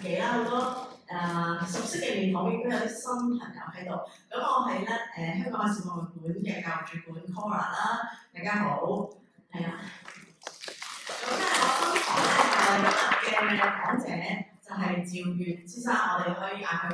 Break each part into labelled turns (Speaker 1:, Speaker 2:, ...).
Speaker 1: 自己啦，好多熟悉嘅面孔，亦都有啲新朋友喺度。咁我係咧香港海事博物館嘅教育主管 Cora 啦，大家好，係啦。咁我今日嘅講者就係趙月先生，我哋可以嗌佢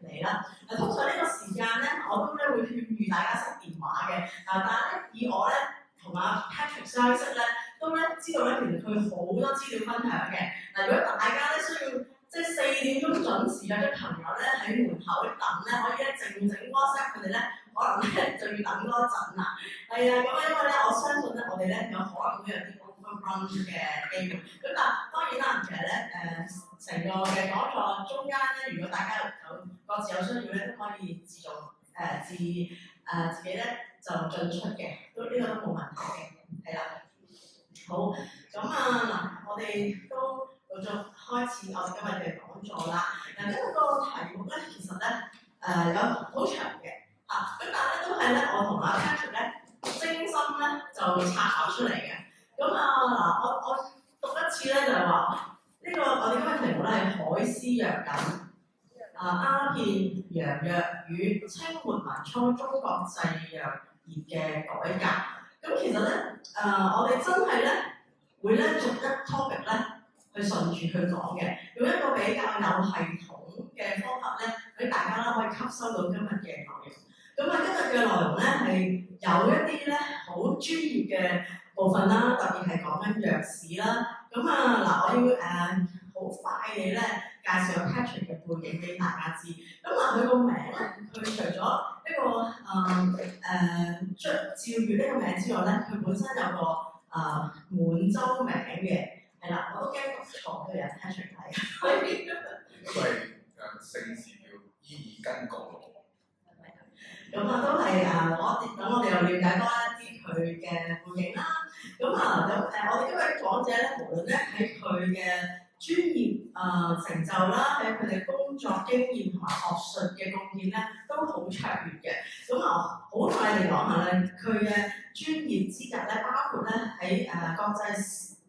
Speaker 1: 嚟啦。通常呢個時間咧，我都會勸喻大家熄電話嘅。但係咧，以我咧同阿 Patrick 相識咧，都咧知道咧，其實佢好多資料分享嘅。如果大家咧需要即係4點鐘準時有啲朋友咧喺門口等咧，可以咧靜靜 WhatsApp 佢哋咧，可能咧就要等多陣啦。係啊，咁因為咧，我相信咧，我哋咧有可能都有啲 overrun 嘅機會。咁但當然啦，其實咧成個嘅講座中間咧，如果大家有各自有需要咧，都可以自己咧就進出嘅，呢個都冇問題嘅，係啦。好，咁嗱，我哋都陸續開始我哋今日嘅講座啦。今日個題目咧，其實咧有好長嘅咁但係咧都係咧我同阿 Patrick 咧精心咧就策劃出嚟嘅。咁嗱，我讀一次咧就係話呢個我哋今日題目咧係海絲藥引鴉片、洋藥與清末民初中國製藥業嘅改革。咁其實咧我哋真係咧會咧逐一 topic 咧去順住去講嘅，用一個比較有系統嘅方法咧，俾大家啦可以吸收到今日嘅內容。咁今日嘅內容咧係有一啲咧好專業嘅部分啦，特別係講緊藥史啦。咁嗱，我要好快地咧介紹 Patrick 嘅背景俾大家知。咁佢個名咧，佢除咗一個趙月呢個名之外咧，佢本身有個滿洲名嘅，係啦，我都驚讀錯嘅人 Patrick 睇。
Speaker 2: 因為姓氏叫伊爾根國羅。
Speaker 1: 咁都係等我哋又了解多一啲佢嘅背景啦。咁我哋今日講者咧，無論咧喺佢嘅專業成就啦，喺佢哋工作經驗同埋學術嘅貢獻咧，都好卓越嘅。咁好快嚟講下咧，佢嘅專業資格咧，包括咧喺國際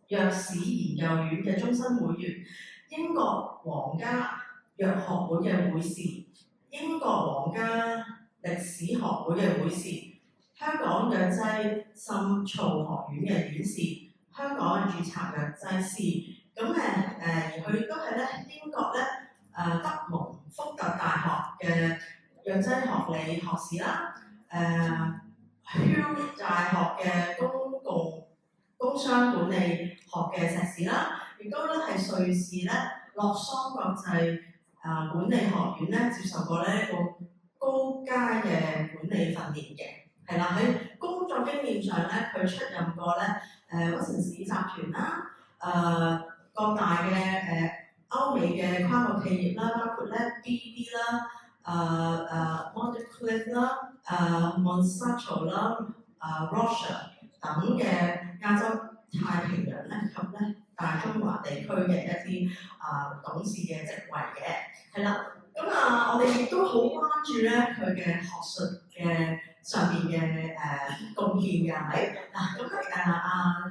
Speaker 1: 藥史研究院嘅終身會員，英國皇家藥學會嘅會士，英國皇家歷史學會嘅會士，香港藥劑深造學院嘅院士，香港註冊藥劑師。咁而佢亦都係咧英國咧德蒙福特大學嘅藥劑學理學士啦，Hull 大學嘅工商管理學嘅碩士啦，亦都咧係瑞士咧洛桑國際管理學院咧接受過呢一個高階嘅管理訓練嘅，係啦，喺工作經驗上咧，佢出任過咧屈臣氏集團啦，各大嘅歐美嘅跨國企業啦，包括咧 BD 啦、Montclair 啦、Monsanto 啦、Roche 等嘅亞洲太平洋咧及咧大中華地區嘅一啲董事嘅職位嘅，係啦。咁我哋亦都好關注咧佢嘅學術嘅上邊嘅貢獻嘅，係咪？嗱，咁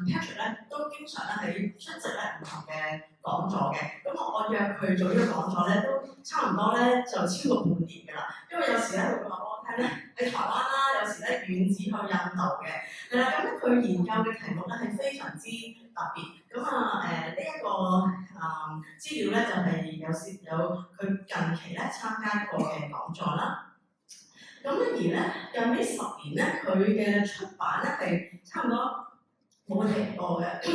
Speaker 1: Patrick 咧都經常咧喺出席咧唔同嘅講座嘅。咁我約佢做呢個講座咧，都差唔多咧就超過半年㗎啦。因為有時咧佢話我聽咧喺台灣啦，有時咧遠至去印度嘅，係啦。咁佢研究嘅題目咧係非常之特別。咁呢一個資料咧就係有佢近期咧參加過嘅講座啦。咁而咧近呢10年咧，佢嘅出版咧係差唔多冇停過嘅。咁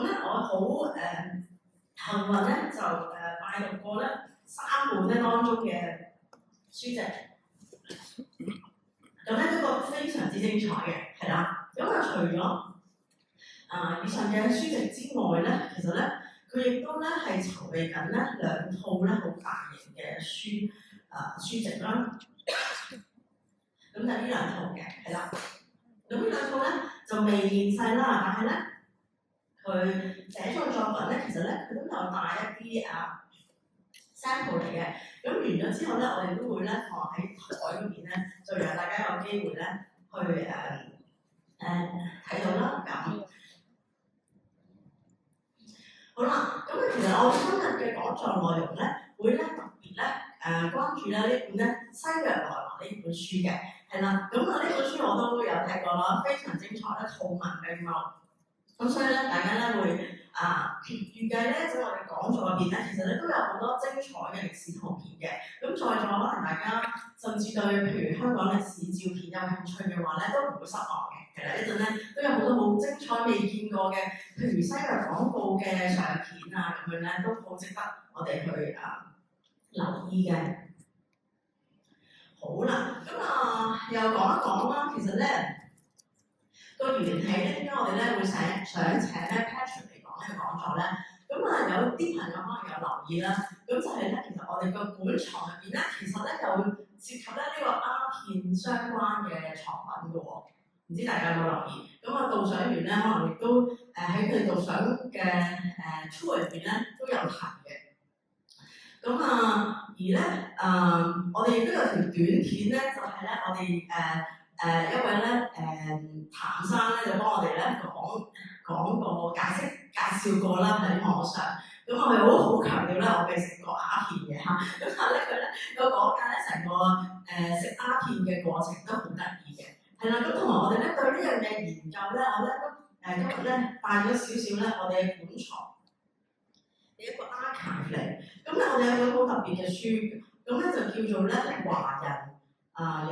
Speaker 1: 咧我好幸運咧就拜讀過咧3本咧當中嘅書籍。咁咧都個非常之精彩嘅，係啦。咁除咗以上嘅書籍之外咧，其實咧佢亦都咧係籌備緊咧2套咧好大型嘅書籍啦。咁就呢2套嘅，係啦。咁呢2套咧就未面世啦，但係咧佢寫咗嘅作品咧，其實咧佢都有帶一啲sample 嚟嘅。咁完咗之後咧，我哋都會咧放喺台嗰邊咧，就讓大家有機會咧去睇到啦。咁好啦，咁其實我哋今日嘅講座內容咧，會咧特別咧關注咧呢本咧《西約來華》呢本書嘅，係啦。咁呢本書我都有睇過啦，非常精彩咧，圖文並茂。咁所以咧，大家咧會預計咧，喺我哋講座入邊咧，其實咧都有好多精彩嘅歷史圖片嘅。咁在座可能大家甚至對譬如香港歷史照片有興趣嘅話咧，都唔會失望嘅。其實一陣咧都有好多好精彩未見過嘅，譬如西約廣告嘅相片啊咁樣咧，都好值得我哋去留意嘅。好啦，咁又講一講啦，其實咧。個緣起咧，點解我哋咧會想請咧 Patrick 嚟講呢個講座咧？咁有啲朋友可能有留意啦，咁就係咧，其實我哋個館藏入邊咧，其實咧有涉及咧呢個鴉片相關嘅藏品嘅喎，唔知大家有冇留意？咁導賞員咧，可能亦都喺佢哋導賞嘅tour 入邊咧都有提嘅。咁而咧我哋亦都有條短片咧，就係咧我哋一位咧譚生咧就幫我哋咧講過介紹過啦喺網上，咁我哋好強調咧我哋食過鴉片嘅嚇，咁但係咧佢咧有講解咧成個食鴉片嘅過程都好得意嘅，係啦，咁同埋我哋咧對呢樣嘢研究咧，我咧都今日咧帶咗少少咧我哋嘅館藏嘅一個 archive 嚟，咁咧我哋有個好特別嘅書，咁咧就叫做咧華人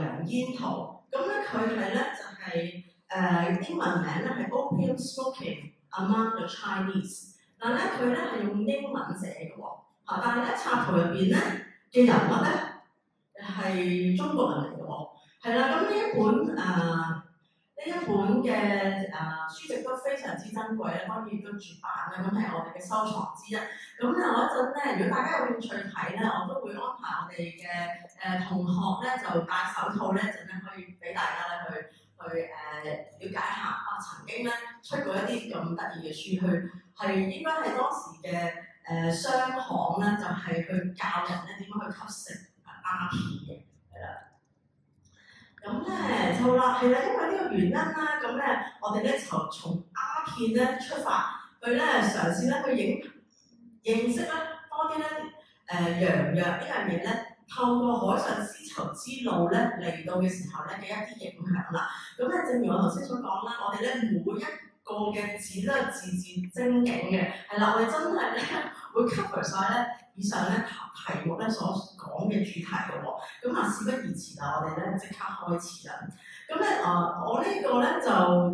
Speaker 1: 洋煙圖。咁咧佢係咧就係英文名咧係 Opium Smoking Among the Chinese， 但咧佢咧係用英文寫嘅喎，但係咧插圖入邊咧嘅人物咧係中國人嚟嘅喎，係啦，咁呢一本嘅書籍都非常之珍貴咧，當然亦都絕版啦，咁係我哋嘅收藏之一。咁咧我一陣咧，如果大家有興趣睇咧，我都會安排我哋嘅同學咧就戴手套咧，陣間可以俾大家咧去了解下曾經咧出過一啲咁得意嘅書，係應該係當時嘅商行咧，就係去教人咧點樣去吸食鴉片嘅，係啦。咁咧就啦，係啦，因為呢個原因啦，咁咧我哋咧就從鴉片咧出發，去咧嘗試咧去認識咧多啲咧洋藥呢樣嘢咧，透過海上絲綢之路咧嚟到嘅時候咧嘅一啲影響啦。咁咧正如我頭先所講啦，我哋咧每一個嘅字都係字字精警嘅，係啦，我哋真係咧會 cover 晒咧以上咧題目咧所講嘅主題嘅喎。咁事不宜遲啦，我哋咧即刻開始啦。咁咧我呢個咧就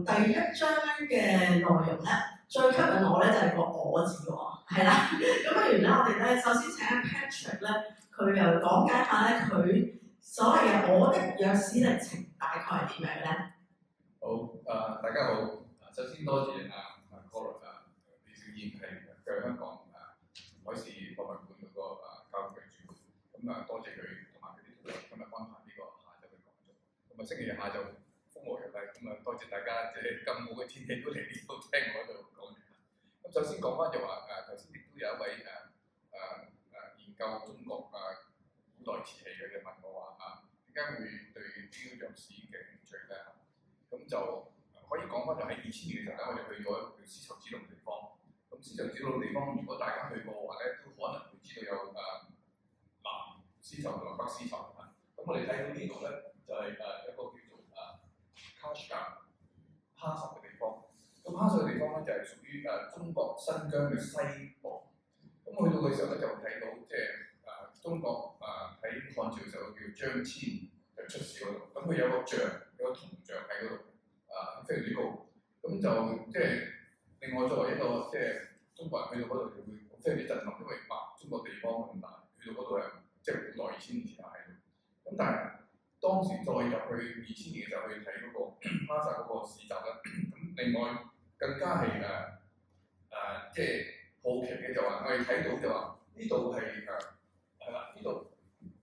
Speaker 1: 第一章嘅內容咧，最吸引我咧就係個我字喎，係啦。咁不如咧我哋咧首先請 Patrick 咧，佢又講解下咧佢所謂嘅我的藥史歷程大概係點樣咧？
Speaker 2: 好，大家好。首先多謝Colin 李小燕係喺香港海事博物館嗰個教育嘅主管，咁多謝佢同埋佢啲同事今日安排呢個下晝嘅講座。咁星期日下晝風和日麗，咁多謝大家即係咁好嘅天氣都嚟呢度聽我喺度講嘢。咁首先講翻就話頭先亦都有一位研究中國古代瓷器嘅問我話點解會對呢個藥史嘅興趣咧？咁就可以講翻就喺2000年嘅時候咧，我哋去咗一個叫絲綢之路嘅地方。咁絲綢之路嘅地方，如果大家去過嘅話咧，都可能會知道有南絲綢同埋北絲綢。咁我哋睇到呢度咧，就係一個叫做喀什嘅地方。咁喀什嘅地方咧，就係屬於中國新疆嘅西部。咁去到嘅時候咧，就睇到即係中國喺漢朝嘅時候叫張騫就出使嗰度。咁佢有個像，有個銅像喺嗰度。非常之高，咁就即係另外作為一個即係中國人去到嗰度就會非常之震撼，因為中國地方咁大，去到嗰度係即係古代2000年前喺度。咁但係當時再入去2000年嘅時候去睇嗰個哈薩嗰個市集咧，咁另外更加係即係好奇嘅就話我哋睇到就話呢度係係啦，呢度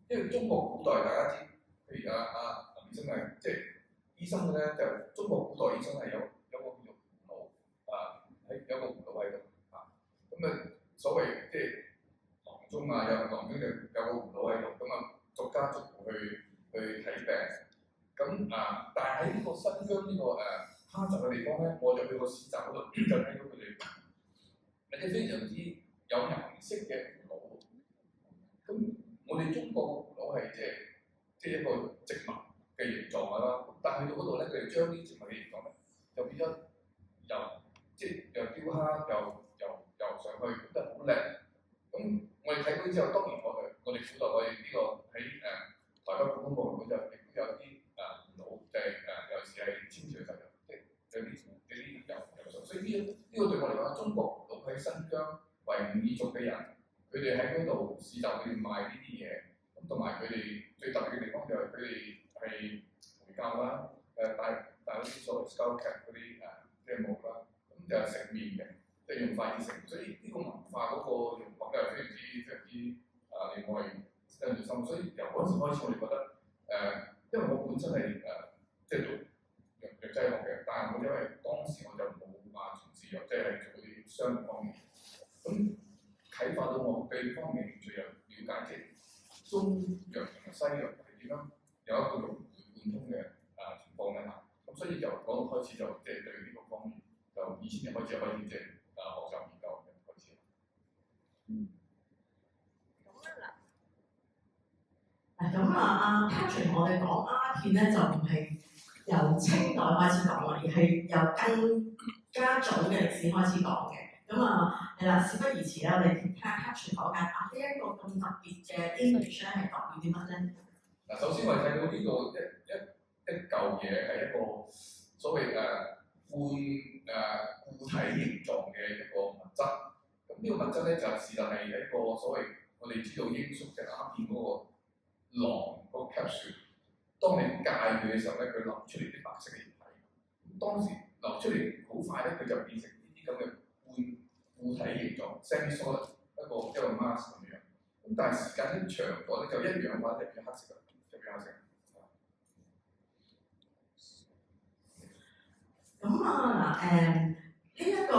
Speaker 2: 因為中國古代大家知，譬如林醫生係即係。醫生咧就中國古代醫生係有個叫做葫蘆有個葫蘆喺度咁所謂即係郎中有郎中就有個葫蘆喺度，咁逐家逐戶去睇病。咁但係喺呢個新疆呢個哈薩嘅地方咧，我就去個市集嗰度就睇到佢哋或者非常之有顏色嘅葫蘆。咁我哋中國葫蘆係即係一個植物嘅形狀㗎啦，但係去到嗰度咧，佢哋將啲植物嘅形狀咧就變咗又雕刻又上去，咁就好靚。咁我哋睇到之後，當然我哋古代我哋呢個喺台北故宮博物館就亦都有啲葫蘆，就係尤其是係清朝嘅時候，即係有啲油上。所以呢個對我嚟講，中國葫蘆喺新疆維吾爾族嘅人，佢哋喺嗰度市集裏面賣呢啲嘢，咁同埋佢哋最特別嘅地方就係佢哋係回教啦，帶嗰啲所謂 skull cap 嗰啲即係帽啦，咁就係食麵嘅，即係用筷子食，所以呢個文化嗰個融合咧係非常之令我係印象深刻。所以由嗰陣時開始，我哋覺得因為我本身係即係做藥劑學嘅，但係我因為當時我就冇話從事藥劑係做嗰啲商業方面，咁啟發到我對方面興趣又了解即係中藥同埋西藥係點樣有一個融會貫通嘅情況咧嚇。咁所以由嗰度開始就即係對呢個方面就2000年開始即係學習研究嘅開始。
Speaker 1: 咁阿 Patrick 同我哋講鴉片咧就唔係由清代開始講啦，而係由更加早嘅歷史開始講嘅。咁係啦，事不宜遲啦，我哋聽 Patrick 講解呢一個咁特別嘅 image 咧係代表啲乜咧？
Speaker 2: 嗱，首先我哋睇到呢個一嚿嘢係一個所謂固體形狀嘅一個物質。咁呢個物質咧就事實係一個所謂我哋知道罌粟即係鴉片嗰個囊嗰個 capsule。當你戒佢嘅時候咧，佢流出嚟啲白色嘅液體。咁當時流出嚟好快咧，佢就變成呢啲咁嘅固體形狀 semi-solid 一個 mask 咁樣。咁但係時間一長咗咧，就一氧化就變黑色啦，就變黑色。
Speaker 1: 咁呢一個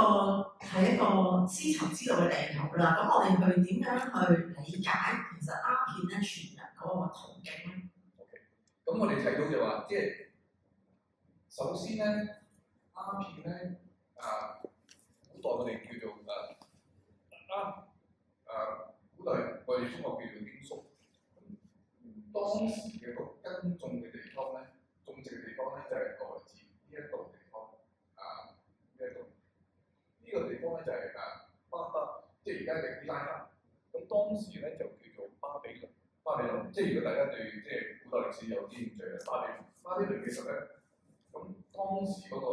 Speaker 1: 係一個絲綢之路嘅地圖啦。咁我哋去點樣去理解其實鴉片咧傳入嗰個途徑咧？
Speaker 2: 咁我哋睇到就話，即係首先咧，鴉片咧古代我哋叫做古代我哋中國叫做罌粟。當時嘅個耕種嘅地方咧，種植嘅地方咧就係來自呢一度地方呢個地方咧就係巴德，即係而家嘅伊拉克。咁當時咧就叫做巴比倫，即係如果大家對即係古代歷史有啲興趣嘅巴比倫其實咧，咁當時嗰個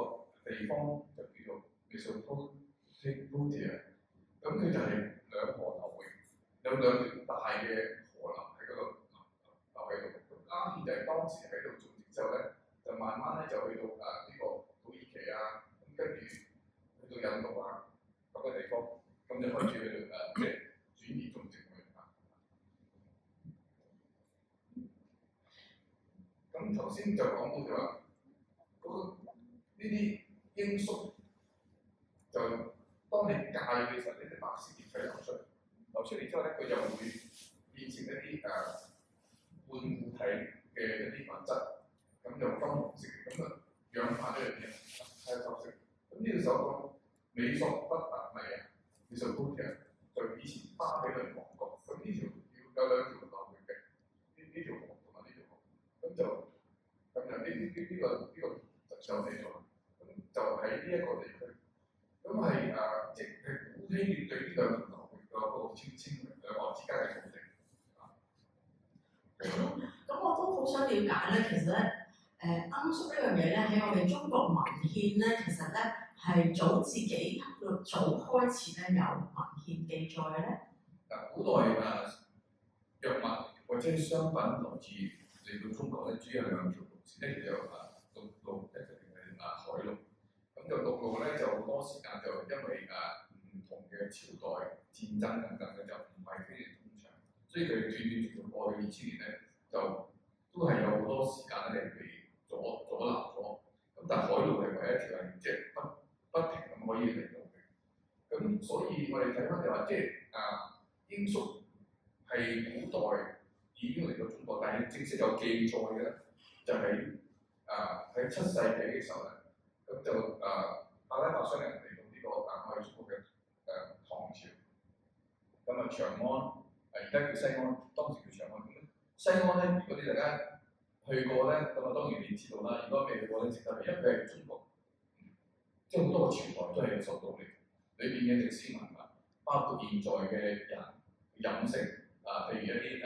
Speaker 2: 地方就叫做Mesopotamia，咁佢就係兩河流域，有兩條大嘅河流喺嗰度流喺度。咁鴉片就係當時喺度種植之後咧，就慢慢咧就去到呢個土耳其咁跟住去到印度嗰個地方，咁就開始去到即係轉移種植去咁頭先就講到就話呢啲罌粟就當你戒嘅時候，呢啲白色液體流出嚟之後咧，佢就會變成一啲半固體嘅一啲物質，咁就金黃色，咁氧化咗入邊係白色。咁呢個時候講美索不達米亞 Mesopotamia 就以前巴比倫王國，咁呢條有兩條流域嘅，呢條河同埋呢條河，咁就呢個就嚟咗，咁就喺呢一個地區，咁係即係古希臘對呢兩條流域嘅嗰個稱兩岸之間嘅土地。
Speaker 1: 咁我都好想了解咧，其實咧罌粟呢樣嘢咧喺我哋中國文獻咧，其實咧係早自己早開始咧有文獻記載咧。
Speaker 2: 古代藥物或者商品來自嚟到中國咧，主要係兩條路線，一條就陸路，一條係海路。咁就陸路咧就好多時間就因為唔同嘅朝代戰爭等等咧，就唔係非常通暢，所以佢斷斷過去2000年咧，就都係有好多時間咧被阻撓咗。咁但係海路係唯一一條係即係不停咁可以嚟到嘅。咁所以我哋睇翻就話，即係罌粟係古代已經嚟到中國，但係正式有記載嘅咧，就喺7世紀嘅時候咧，咁就阿拉伯商人嚟到呢個我哋中國嘅唐咁啊長安而家叫西安，當時叫長安。咁西安咧，如果你大家去過咧，咁啊當然你知道啦。如果未去過咧，值得去，因為佢係中國，即係好多個朝代都係受到嚟，裏邊嘅歷史文物，包括現在嘅人飲食啊，譬如一啲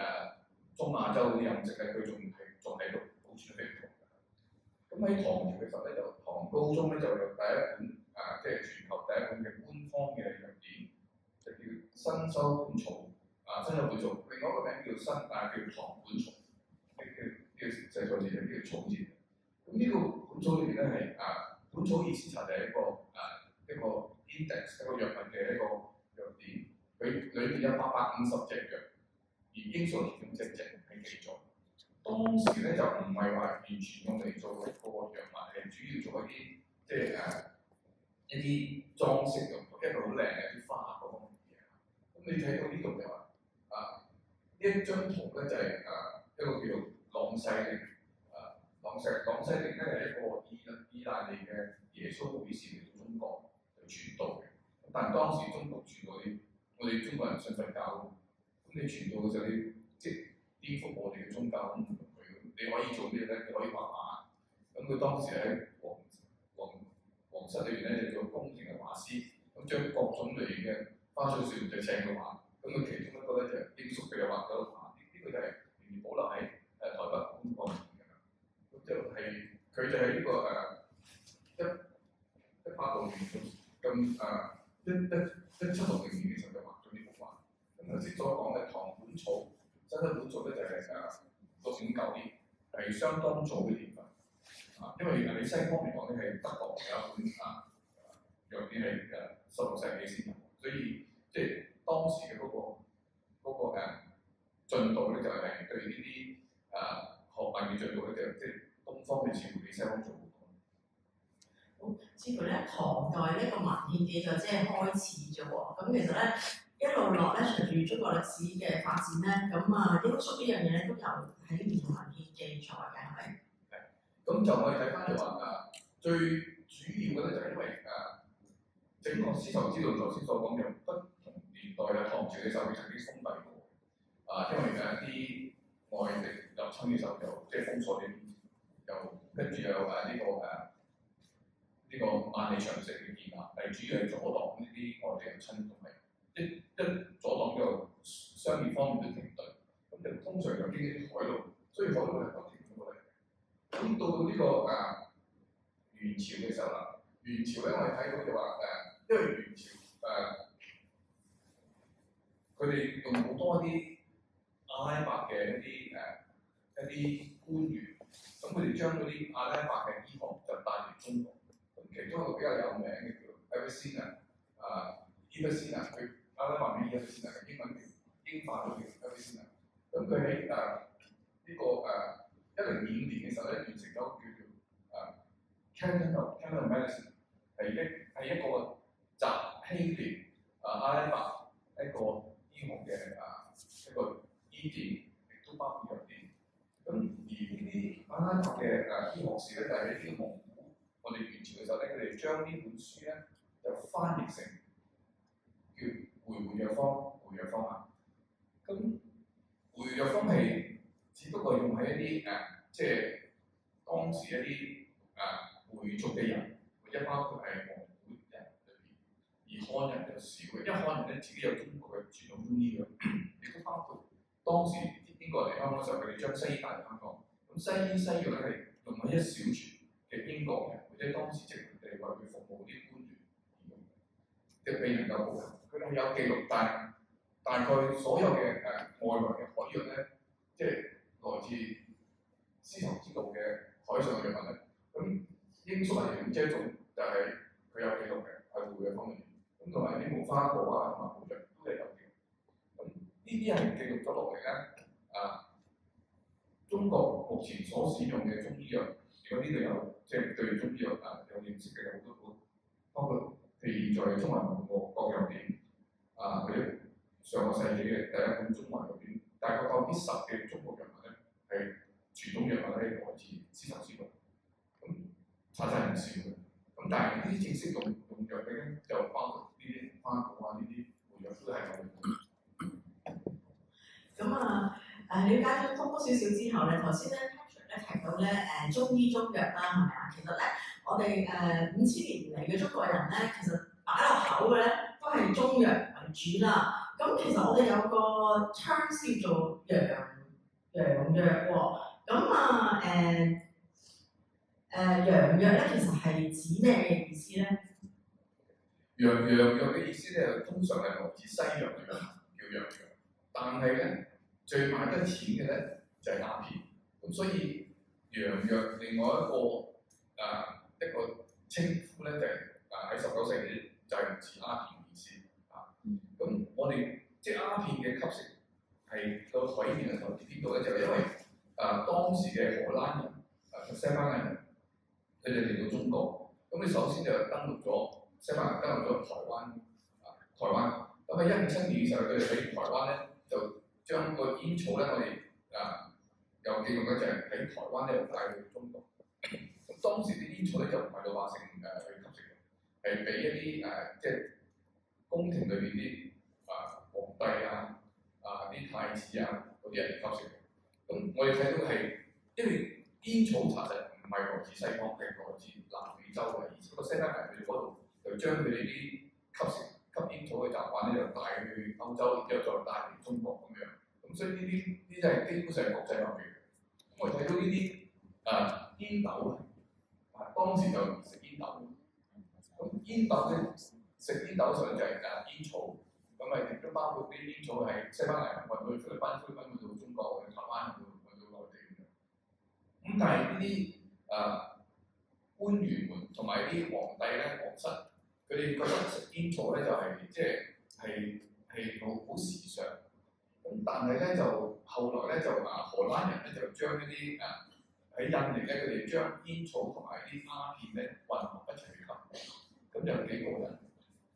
Speaker 2: 中亞洲嗰啲飲食咧，佢仲喺度保存得非常好。咁喺唐朝嘅時候咧，就唐高宗咧就有第一本即係全球第一本嘅官方嘅藥典，就叫新修本草。新修本草，另外一個名叫叫唐本草，叫寫錯字叫草字。咁呢個本草裏邊咧係本草意思就係一個 index 一個藥物嘅一個藥典，佢裏邊有850隻藥，而英數其中隻係記載。當時咧就唔係話完全用嚟做一個藥物，係主要做一啲即係一啲裝飾用途，一個好靚嘅啲花嗰方面嘅嘢。咁你睇到呢度就話呢一張圖咧就係一個叫做朗西靈，朗西靈咧係一個意大利嘅耶穌會士嚟到中國就傳道嘅。但係當時中國傳道我哋中國人信佛教，咁你傳道嘅時候你即係顛覆我哋嘅宗教，咁你可以做咩咧？你可以畫畫。咁佢當時喺皇室裏邊咧就做宮廷嘅畫師，咁將各種類型嘅花草樹木就請佢畫。咁佢其中一個咧就係英叔佢又畫咗畫，呢個就係仍然保留喺台北公館入面嘅。咁就係佢就係呢個1860年咁1760年嘅時候就畫咗呢幅畫。咁頭先所講嘅唐本草、新修本草咧就係659年，係相當早嘅年份。因為你西方嚟講咧係德國有一本藥典係16世紀先有，所以即係當時嘅嗰個進度咧就係對呢啲學問嘅進度咧就即係東方嘅似乎比西方做好多。
Speaker 1: 好，似乎咧唐代呢個文獻記載只係開始啫喎，咁其實咧一路落咧隨住中國歷史嘅發展咧，咁英叔呢樣嘢咧都有喺唔同文獻記載嘅，係咪？
Speaker 2: 咁就我哋睇翻就話最主要嘅咧就係因為整個絲綢之路頭先所講嘅不同年代嘅唐朝嘅時候，佢曾經封閉過，因為啲外敵入侵嘅時候就即係封鎖呢邊，又跟住有呢個萬里長城嘅建立，係主要係阻擋呢啲外敵入侵同埋一阻擋嘅商業方面嘅停頓，咁就通常就經啲海路，所以海路係不停咁過嚟。咁到呢個元朝嘅時候啦，元朝咧我哋睇到就話因為元朝佢哋用好多啲阿拉伯嘅一啲官員，咁佢哋將嗰啲阿拉伯嘅醫學就帶嚟中國。咁其中一個比較有名嘅叫 Avicenna， Avicenna 佢阿拉伯名 Avicenna 嘅英文英化咗叫 Avicenna。咁佢喺1025年嘅時候咧，完成咗叫做Canon of Medicine， 係一個集希臘阿拉伯一個醫學嘅一個醫典，亦都包括藥典。咁而呢啲阿拉伯嘅醫學士咧，就喺呢個蒙古我哋元朝嘅時候咧，佢哋將呢本書咧就翻譯成叫回藥方啊。咁回藥方係只不過用喺一啲即係當時一啲回族嘅人，或者包括係蒙古人裏邊，而漢人就少嘅，因為漢人咧自己有中國嘅傳統中醫藥，亦都包括當時英國嚟香港嘅時候，佢哋將西醫帶嚟香港，咁西藥咧係用喺一小撮嘅英國人或者當時殖民地為佢服務啲官員而用，即係未能夠保留。佢哋有記錄，但大概所有嘅外來嘅海藥咧，即係來自絲綢之路嘅海上嘅藥物咧，咁英叔係用這種就係佢有記錄嘅，係回藥方面。咁同埋啲無花果啊同埋補藥都係有記錄。咁呢啲係記錄咗落嚟咧，中國目前所使用嘅中醫藥，如果呢度有即係對中醫藥有認識嘅好多，包括譬如現在嘅中華民國國藥典或者上個世紀嘅第一本中華藥典，大概10%嘅中國藥物咧係傳統藥物咧來自絲綢之路，咁查真係唔少嘅。咁但係呢啲正式用藥嘅咧，就包括呢啲花果啊，呢啲回藥都係有嘅。
Speaker 1: 咁了解咗多少少之後咧，頭先咧 Patrick 咧提到咧中醫中藥啦，係咪啊？其實咧我哋5000年嚟嘅中國人咧，其實擺落口嘅咧都係中藥為主啦。咁其實我哋有個 terms 叫做洋藥喎。咁洋藥咧其實係指咩嘅意思咧？
Speaker 2: 洋藥嘅意思咧，通常係來自西洋嘅藥叫洋藥，但係咧最賣得錢嘅咧就係鴉片。咁所以洋藥另外一個稱呼咧就係喺19世紀就係唔似鴉片嘅意思啊。咁我哋即係鴉片嘅吸食係個起源係來自邊度咧？就係因為當時嘅荷蘭人西班牙人佢哋嚟到中國，咁你首先就登陸咗西班牙，登陸咗台灣。咁喺157年嘅時候，佢哋喺台灣咧就將個煙草咧，我哋有記錄咧就係喺台灣咧帶去中國。咁當時啲煙草咧就唔係老百姓去吸食嘅，係俾一啲即係宮廷裏邊啲皇帝啲太子嗰啲人吸食嘅。咁我哋睇到係因為煙草其實唔係來自西方，係來自南美洲嘅。而且個西班牙人佢哋嗰度就將佢哋啲吸煙草嘅習慣咧，就帶去歐洲，然之後再帶嚟中國咁樣。咁所以呢啲就係基本上係國際貿易嘅。咁我睇到呢啲煙斗當時就食煙斗。咁煙斗咧食煙斗上就係煙草，咁亦都包括啲煙草係西班牙人運到菲律賓去到中國，去台灣去到內地咁樣。咁但係呢啲官員們同埋啲皇帝咧、皇室，佢哋覺得食煙草咧就係即係好時尚。咁但係咧就後來咧就荷蘭人咧就將一啲喺印尼咧，佢哋將煙草同埋啲鴉片咧混合一齊去吸，咁有幾個人，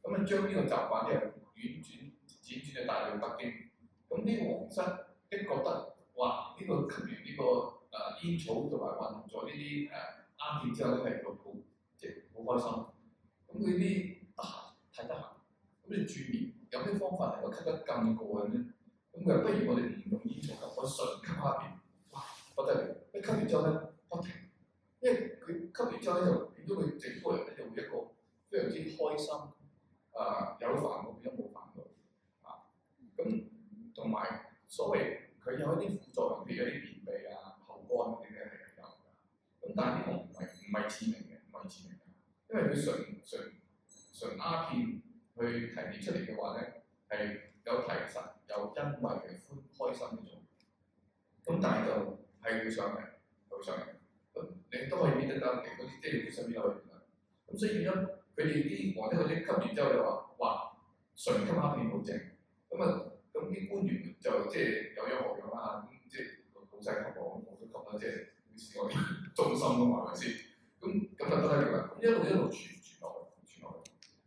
Speaker 2: 咁將呢個習慣咧輾轉就帶到北京。咁啲皇室一覺得哇，呢個吸完呢個煙草同埋混合咗呢啲鴉片之後咧係好即係好開心。咁佢啲太得閒，咁你轉面有咩方法能夠吸得更過癮咧？咁佢話不如我哋唔用煙草吸，我純吸鴉片，哇不得了！一吸完之後咧不停，因為佢吸完之後咧就變咗佢整個人咧就會一個非常之開心，有煩惱變咗冇煩惱咁同埋所謂佢有一啲副作用，譬如有啲便秘口乾嗰啲咧係有㗎。咁但係呢個唔係致命嘅，因為佢純鴉片去提煉出嚟嘅話咧係有提神、有欣慰嘅開心嗰種。咁但係就係會上嚟，咁你都可以搣得得嘅嗰啲，即係佢身邊有去咁所以變咗佢哋啲皇帝嗰啲吸完之後就話：哇，純吸鴉片好正。咁啲官員就即係有樣學樣啦，咁即係老細吸我都吸啦，即係好似我啲忠心㗎嘛，係咪先？咁就得啦，咁一路傳落去。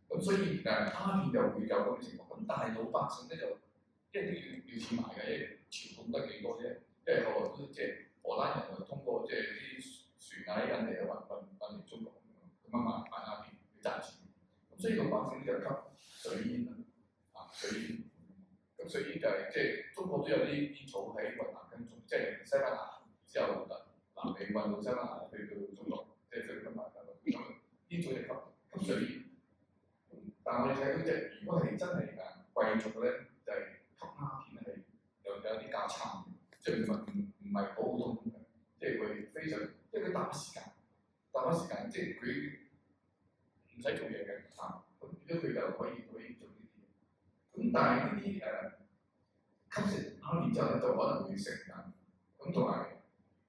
Speaker 2: 咁所以鴉片就會有咁嘅情況。咁但係老百姓咧就即係都要錢買嘅，因為傳統得幾多啫。因為後來都即係荷蘭人就通過即係啲船喺印尼運嚟中國咁樣賣鴉片去賺錢。咁所以老百姓就吸水煙啦，水煙。咁水煙就係即係中國都有啲煙草喺雲南跟蹤，即係西班牙之後南美運到西班牙去到中國，即係菲律賓咁煙草就吸水煙。但係我哋睇到即係如果係真係貴族咧，就係吸鴉片係有啲價差嘅，即係唔係好普通嘅，即係佢非常，即係佢打發時間，即係佢唔使做嘢嘅咁變咗佢就可以做呢啲嘢。咁但係呢啲吸食鴉片之後咧，就可能會成癮，咁同埋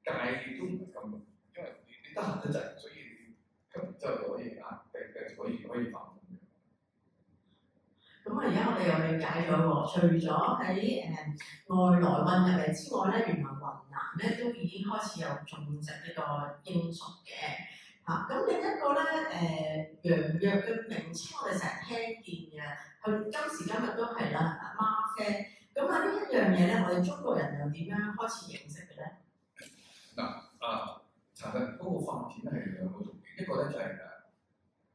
Speaker 2: 戒都唔係咁，因為你得閒得滯，所以吸完之後就可以可以發。
Speaker 1: 咁而家我哋又理解咗喎，除咗喺外來運入嚟之外咧，原來雲南咧都已經開始有種植呢個罌粟嘅咁另一個咧洋藥嘅名稱，我哋成日聽見嘅，佢今時今日都係啦，嗎啡。咁呢一樣嘢咧，我哋中國人又點樣開始認識嘅咧？
Speaker 2: 其實嗰個發展係兩個重點，一個咧就係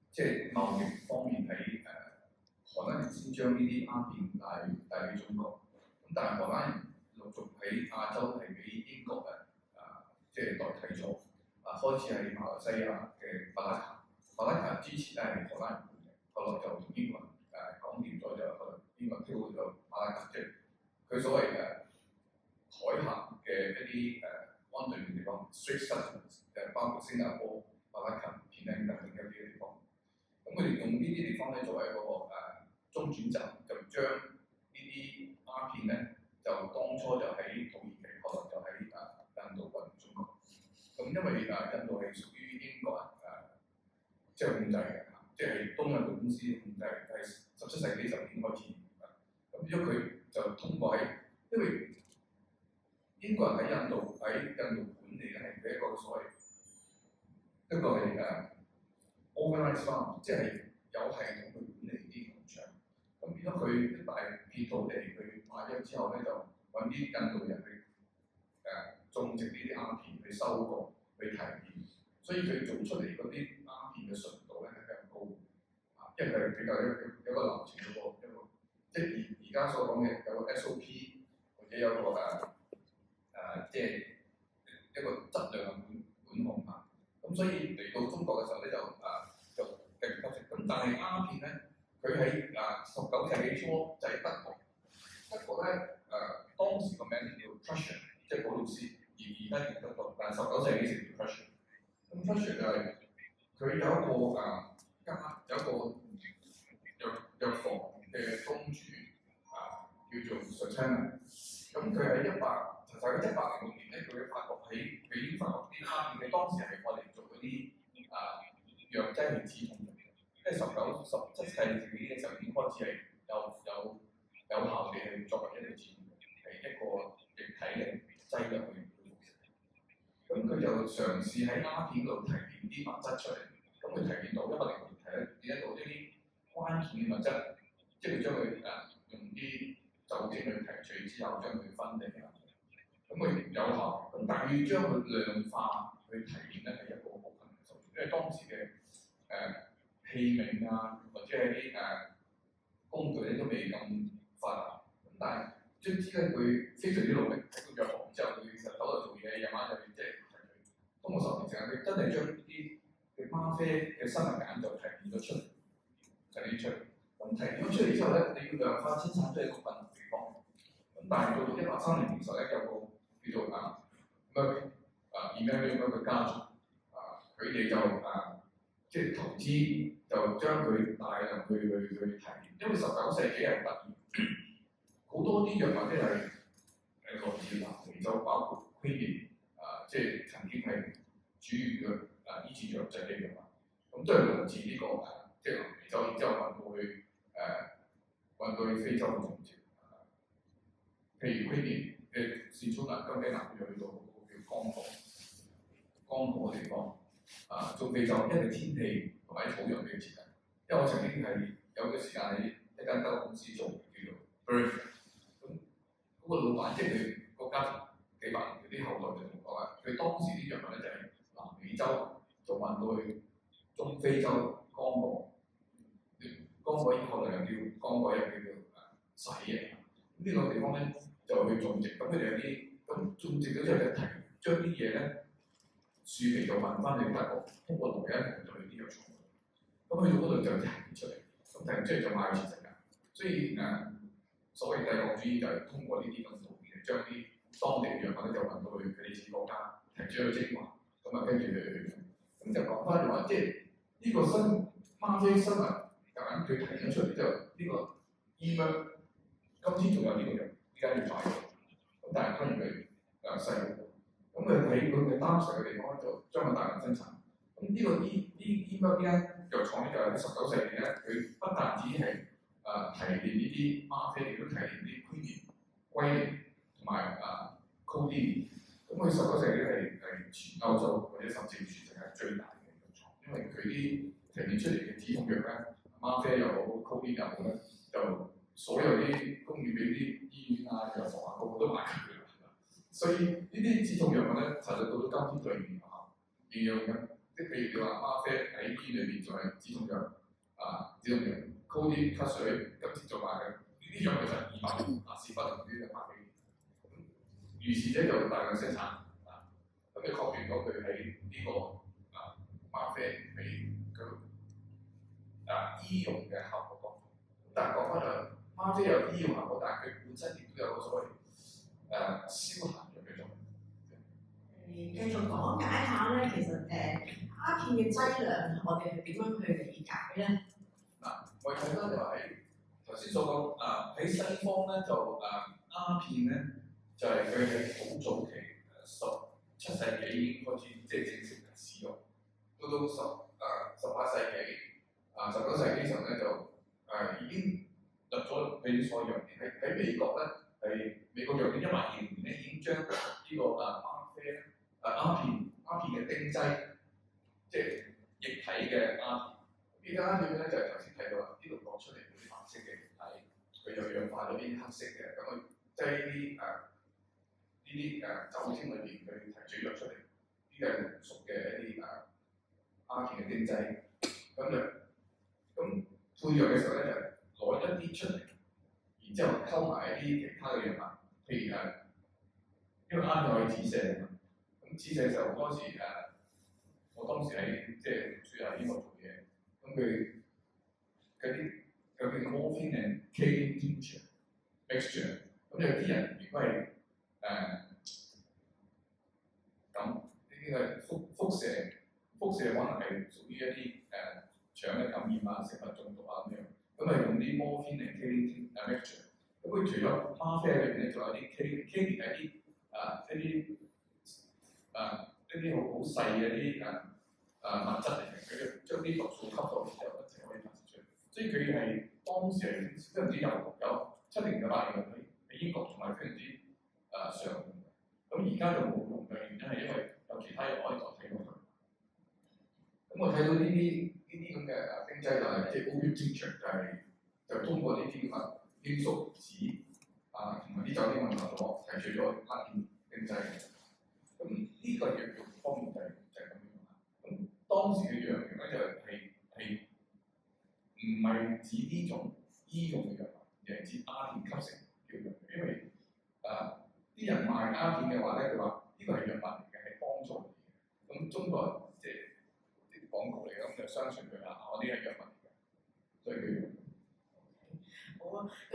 Speaker 2: 即係貿易方面喺荷蘭人先將呢啲鴉片帶去中國，咁但係荷蘭人農喺亞洲係俾英國即係代替咗，開始喺馬來西亞嘅巴拉卡，巴拉卡之前咧係荷蘭人管嘅，後來就同英國人講掂咗，就後來英國人挑咗巴拉卡，即係佢所謂嘅海峽嘅一啲安頓嘅地方 ，street settlements 包括新加坡、巴拉卡、片丁等等一啲地方。咁佢哋用呢啲地方咧作為一個中轉站，就將呢啲鴉片咧就當初就喺土耳其，後來就喺印度運中國。咁因為印度係屬於英國人即係控制嘅，即係東印度公司控制，係17世紀就已經開始。咁變咗佢就通過因為英國人喺印度管理咧係佢一個所謂一個係organized farm， 即係有系統去管理啲農場。咁變咗佢一大片土地，佢買咗之後咧，就揾啲印度人去種植呢啲鴉片，去收割、去提煉。所以佢做出嚟嗰啲鴉片嘅純度咧係比較高，因為佢比較有個流程嗰個一個，即係而家所講嘅有個 SOP 或者有個即係一個質量嘅管控啊。咁所以嚟到中國嘅時候咧就繼續吸食。咁但係鴉片咧，佢喺19世紀初就喺德國咧當時個名叫 Prussian， 即係普魯斯，而家叫德國，但係19世紀時叫 Prussian。咁 Prussian 就係佢有一個藥房嘅公主叫做 Sultana。咁佢喺106年咧，佢發覺佢已經發覺啲鴉片，佢當時係我哋做嗰啲藥劑嚟止痛嘅，即係17世紀嘅時候已經開始係有效地係作為一個止痛藥，係一個液體嘅劑入去服食。咁佢就嘗試喺鴉片度提煉啲物質出嚟，咁佢提煉到106年提煉到一啲關鍵嘅物質，即係將佢用啲酒精去提取之後，將佢分離啊，咁佢有效。咁但係要將佢量化去提煉咧，係一個好困難嘅手續，因為當時嘅器皿或者係啲工具咧都未咁發達。咁但係總之咧，佢非常之努力喺個藥行之後，佢日頭就做嘢，夜晚就即係通過10年時間，佢真係將啲嘅嗎啡嘅生物鹼就提煉咗出嚟，咁提煉咗出嚟之後咧，你要量化生產都係一個困難地方。咁但係到到1830年時候咧，有個叫做Emmanuel 嘅家族佢哋就即係投資，就將佢大量去提煉，因為19世紀係特別，好多啲藥物咧係來自南美洲，包括奎寧即係曾經係主要嘅醫治瘧疾嘅藥物，咁都係來自呢個即係南美洲，然之後運到去非洲嘅種植。譬如奎寧嘅線草根根喺南美去到嗰個叫剛果嘅地方。中非洲，因為天氣同埋土壤比較接近。因為我曾經係有個時間喺一間德國公司做，叫做 Bird。咁嗰個老闆即係佢個家族幾百年嗰啲後代就同我講佢當時啲藥物咧就係南美洲就運到去中非洲剛果，剛果以後嚟又叫剛果，又叫洗嘅。呢個地方咧就去種植，咁佢哋有啲咁種植咗之後就將啲嘢咧。樹皮就運翻去德國，通過農藥同佢啲藥廠，咁去到嗰度就提煉出嚟，咁提煉出嚟就賣全世界。所以所謂帝國主義就係通過呢啲咁嘅途徑，將啲當地嘅藥物咧就運到去佢哋自己國家，提取咗精華，咁跟住去咁就講翻就話，即係呢個嗎啡生物鹼佢提煉出嚟之後，呢個醫藥今天仲有呢個藥，依家要賣，咁但係當然佢細。咁佢喺佢嘅當時嘅地方就將佢大量生產。咁呢個醫間藥廠咧就喺19世紀咧，佢不但止係提煉呢啲嗎啡，亦都提煉啲奎寧、龜寧同埋codeine。咁佢19世紀係全歐洲或者甚至全世界最大嘅藥廠，因為佢啲提煉出嚟嘅止痛藥咧，嗎啡又好 codeine 又好咧，就所有啲供應俾啲醫院藥房個個都買佢。所以呢啲止痛藥物咧，其實到到今天都係應用緊。即係譬如你話嗎啡喺醫院裏邊仲係止痛藥，codeine 咳水，今次做埋嘅呢啲藥其實200士不同啲嘅嗎啡。如是者就大量生產咁就確認咗佢喺呢個嗎啡俾佢醫用嘅效果多。但係講翻就嗎啡有醫用效果，但係佢本身亦都有個所謂消閒藥嘅作用。
Speaker 1: 繼續講解下咧，其實鴉片嘅劑量，我哋係點樣去理解咧？
Speaker 2: 我哋睇翻就係頭先所講喺西方咧就鴉片咧就係佢喺好早期17世紀已經開始即係正式使用，到18世紀19世紀時候咧就已經入咗俾所有藥店喺美國咧係美國藥店120年咧已經將呢個嗎啡咧鴉片嘅丁劑即係液體嘅鴉片。呢家鴉片咧就係頭先睇到啦，呢度攞出嚟嗰啲白色嘅液體，佢就氧化咗啲黑色嘅，咁佢即係呢啲酒精裏邊佢提取咗出嚟，呢個係濃縮嘅一啲鴉片嘅丁劑，咁配藥嘅時候咧就攞一啲出嚟，然之後溝埋一啲其他嘅藥物，譬如因為鴉片可以止瀉啊嘛，咁止瀉嘅時候嗰時我當時喺即係住喺英國做嘢，咁佢嗰啲叫 morphine and kaolin tincture mixture， 咁有啲人如果係咁呢啲係輻射可能係屬於一啲腸嘅感染食物中毒咁樣，咁係用啲 morphine and kaolin mixture， 咁佢除咗嗎啡裏邊咧，仲有啲 kaolin 係啲一啲好細嘅一啲物質嚟嘅，佢將啲毒素吸收之後一齊可以發射出嚟，所以佢係當時係非常之有70年80年喺英國仲係非常之常用嘅。咁而家就冇用嘅原因係因為有其他嘢可以代替咗佢。咁我睇到呢啲咁嘅丁劑就係即係 opium tincture 就通過呢啲罌粟子同埋啲酒精混合咗提取咗鴉片丁劑。咁呢個藥用方面就係咁樣啦。咁當時嘅藥用咧係唔係指呢種醫用嘅藥物，而係指鴉片吸成叫藥，因為啲人賣鴉片嘅話咧，佢話呢個係藥物嚟嘅，係幫助你嘅。咁中國即係啲廣告嚟嘅，咁就相信佢啦。我呢係藥物嚟嘅，所以佢
Speaker 1: 好啊，咁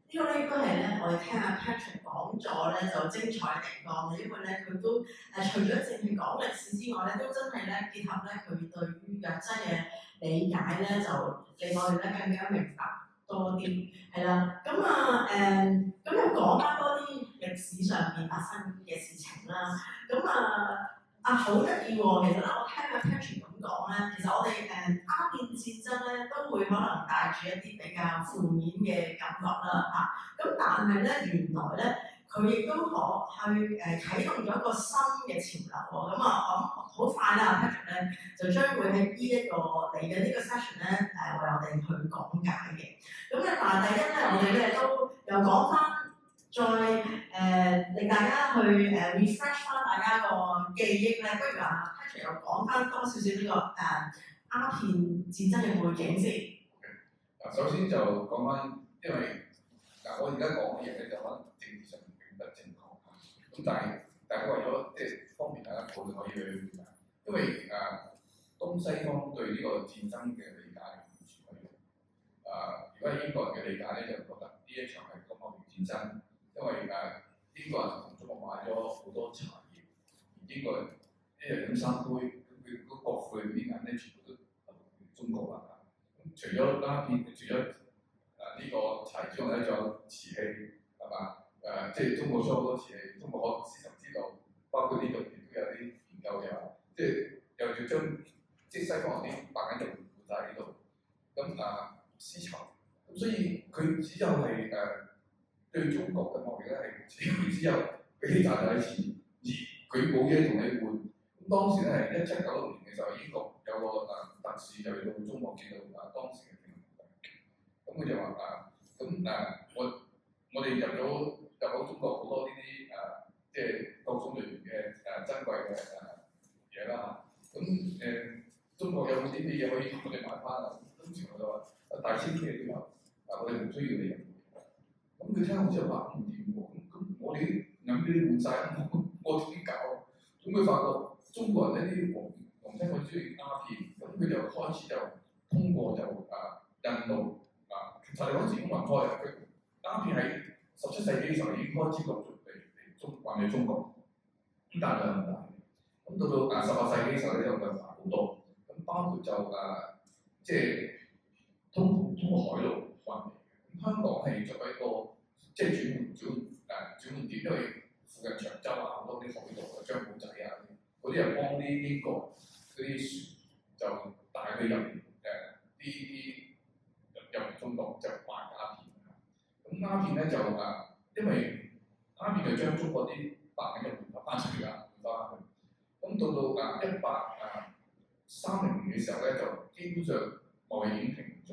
Speaker 1: 呢個咧應該係咧，我哋聽阿 Patrick 講咗咧就精彩嘅地方嘅，因為咧佢都除咗淨係講歷史之外咧，都真係咧結合咧佢對於藥劑嘅理解咧，就令我哋咧更加明白多啲，係啦。咁咁又講翻多啲歷史上邊發生嘅事情啦。咁好得意喎，其實咧我聽阿 Patrick 咁講咧，其實我哋鴉片戰爭咧都會可能帶住一啲比較負面嘅感覺啦咁但係咧原來咧佢亦都可去啟動咗一個新嘅潮流喎。咁我好快啦 Patrick 咧就將會喺呢一個嚟嘅呢個 session 咧為我哋去講解嘅。咁但係第一咧我哋咧都又講翻。再令大家去refresh 翻大家個記憶咧，不如Patrick 又講翻多少少呢個鴉片戰爭嘅背景先。
Speaker 2: 首先就講翻，因為我而家講嘅嘢咧就可能政治上並不正確咁但係大家為咗即係方便大家討論可以去因為東西方對呢個戰爭嘅理解完全唔一樣。如果係英國人嘅理解咧，就覺得呢一場係東歐戰爭。因為英國人同中國買咗好多茶葉，而英國人一日飲3杯，佢嗰國庫裏邊啲銀咧全部都中國啦。咁除咗鴉片，除咗呢個茶之外咧，仲有瓷器係嘛？即係中國出好多瓷器，中國可事實知道，包括呢度亦都有啲研究嘅話，即係又要將即係西方嗰啲白銀就換曬呢度，咁絲綢，咁所以佢只有係對中國嘅貿易咧係只有俾你賺咗啲錢，而佢冇嘢同你換。咁當時咧係1796年嘅時候，英國有個特使就去到中國見到當時嘅情況，咁佢就話我哋入咗中國好多呢啲即係各種類型嘅珍貴嘅嘢啦。咁中國有冇啲咩嘢可以我哋買翻啊？當時我就話大千嘅都有，我哋唔需要你入。咁佢聽好之後話唔掂喎，咁我哋銀俾你換晒，我點搞？咁佢發覺中國人呢啲黃親好中意鴉片，咁佢就開始就通過就印度其實你嗰時公民開嘅，鴉片喺17世紀嘅時候已經開始陸續嚟運去中國，咁但係量唔大。咁到到18世紀嘅時候咧，就大好多。咁包括就即係通過海路運嚟嘅。咁香港係作為一個即係轉換點，因為附近長洲好多啲海盜啊、張保仔嗰啲人幫啲英國嗰啲船就帶佢入入中國就賣鴉片。咁鴉片咧就因為鴉片就將中國啲白人嘅文化翻出嚟啦，翻去。咁到1830年嘅時候咧，就基本上貿易已經停咗，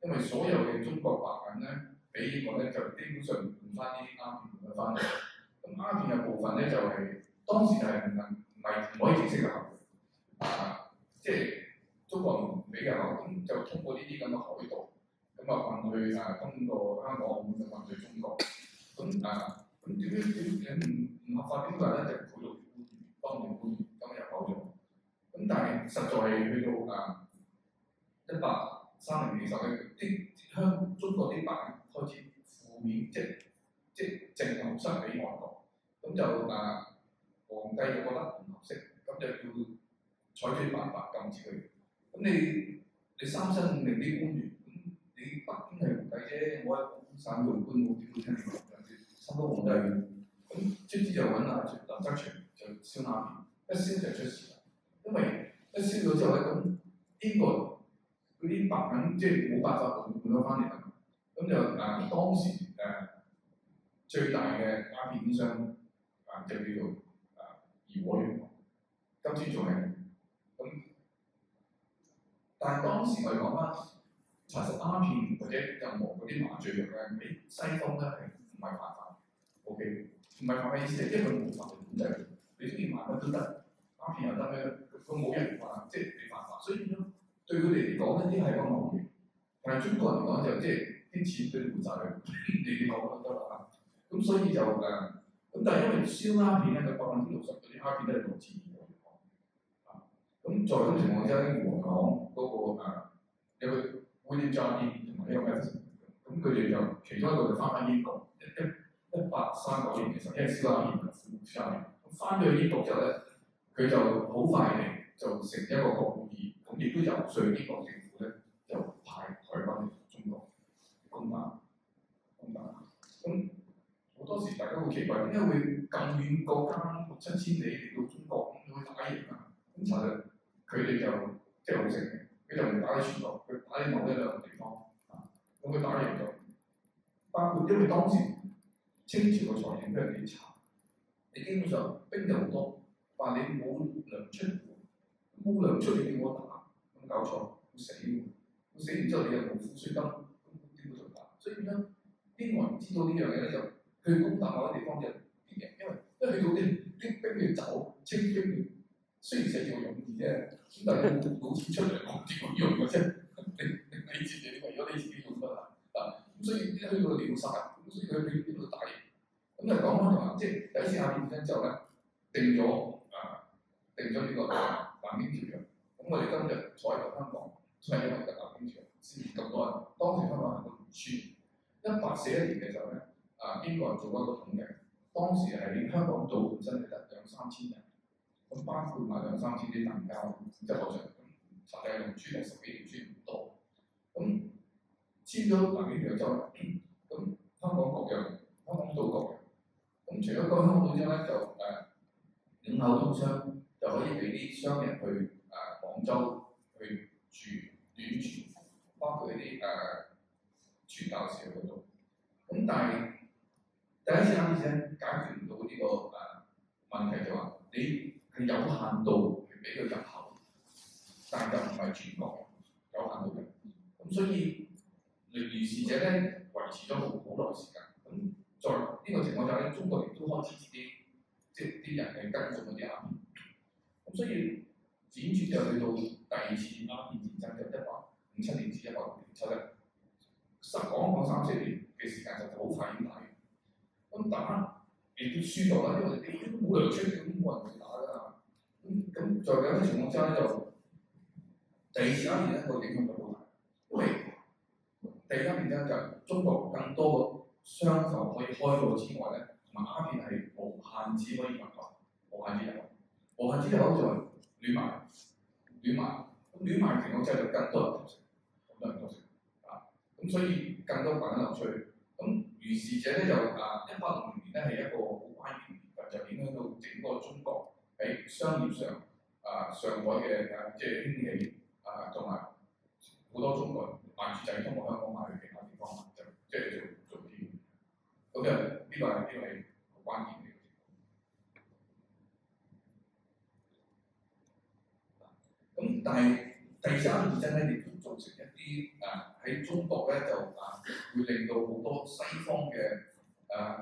Speaker 2: 因為所有嘅中國白人咧，俾英國咧就基本上換翻啲鴉片翻嚟。咁鴉片嘅部分咧就係、當時就係唔可以正式嘅合即係中國唔俾嘅咁就通過呢啲咁嘅海盜，咁運去通過香港，咁就運去中國。咁點唔合法點解咧？就賄賂當地官員，咁入口咗。咁但係實在係去到1830年嘅時候咧，中國啲白人開始負面，即淨流失俾外國，咁就皇帝就覺得唔合適，咁就要採取辦法禁止佢。咁你三申五令啲官員，咁你北京係皇帝啫，我喺廣東省做官，我點會聽你講？差唔多皇帝，咁卒之就揾林則徐就燒鴉片，一燒就出事啦。因為一燒咗之後咧，咁英國嗰啲白人即係冇辦法換咗翻嚟啦。咁就當時最大嘅鴉片商就叫做怡和元皇，今天仲係咁。但係當時我哋講翻查實鴉片或者任何嗰啲麻醉藥咧，喺西方咧係唔係犯法 ？OK， 唔係犯法意思係因為佢冇法律管制，你中意買乜都得，鴉片又得咩？佢冇人話即係你犯法，所以變咗對佢哋嚟講呢啲係個貿易。但係中國人嚟講就即係啲錢俾你換曬佢，你講得得啦。咁所以就咁但係因為燒鴉片咧，佢60%嗰啲鴉片都係來自怡和元皇。咁在咁情況之下，怡和元皇嗰個有個 William Jardine 同埋呢個 Madison， 咁佢哋就其中一個就翻英國，1839年嘅時候，因為燒鴉片咁翻咗去英國之後咧，佢就好快地就成一個國議，咁亦都游說英國政府咧，就派海軍嚟中國攻打。咁好多時大家會奇怪，點解會咁遠國家6、7千里嚟到中國咁會打贏啊？咁其實佢哋就即係好識嘅，佢就唔打喺全國，佢打喺某一兩個地方咁佢打贏咗。包括因為當時清朝嘅財政都係幾差，你基本上兵就好多，但係你冇糧出，冇糧出你叫我打，咁搞錯，會死喎！會死完之後你又冇撫恤金，咁點會做打？所以變咗英國人知道呢樣嘢咧，就佢攻打某啲地方就啲人，因為去到啲兵要走，清兵雖然寫做容易啫，咁但係冇錢出嚟，我點用嘅啫？你自己為咗你自己用得啦，咁所以一去到了晒，咁所以佢喺邊度打贏？咁就講翻就話，即係第一次鴉片戰爭之後咧，定咗呢個南京條約。咁我哋今日坐喺度香港，都係因為南京條約先咁多人。當時香港人都唔輸。1841年嘅時候咧，英國人做過一個統計，當時喺香港做本身係得2、3千人，咁包括埋2、3千啲能交，即係學上實際農村係10幾條村唔多。咁簽咗南京條約之後，咁香港各樣，香港島各樣。咁除咗香港島之外咧，就領口通商就可以俾啲商人去廣州去住短住，包括一啲傳教士嗰度。咁但係第一次鴉片戰解決唔到呢個問題，就話你係有限度去俾佢入口，但係就唔係全國有限度嘅。咁所以如是者咧維持咗好耐時間。咁在呢個情況下咧，中國亦都開始自己即係啲人係跟進嗰啲鴉片。咁所以輾轉就去到第二次鴉片戰爭，就1857年至1857年，講3、4年嘅時間就好快已經打完。咁打亦都輸咗啦，因為你都冇糧出嘅，都冇人去打㗎。咁在咁嘅情況之下咧，就第二次鴉片咧個影響就好大，因為第二鴉片咧就中國更多個商埠可以開到之外咧，同埋鴉片係無限制可以入口，無限制入口，無限制入口就係亂賣，亂賣，咁亂賣情況之下就更多人投食，更多人投食啊，咁所以更多滾流出去。咁如是者咧就1860年咧係一個好關鍵嘅年代，就影響到整個中國喺商業上上海嘅即係興起同埋好多中國人賣住仔通過香港賣去其他地方賣，就即係做添。咁就呢個係好關鍵嘅。咁但係第三戰爭咧，亦都造成一啲喺中國咧就會令到好多西方嘅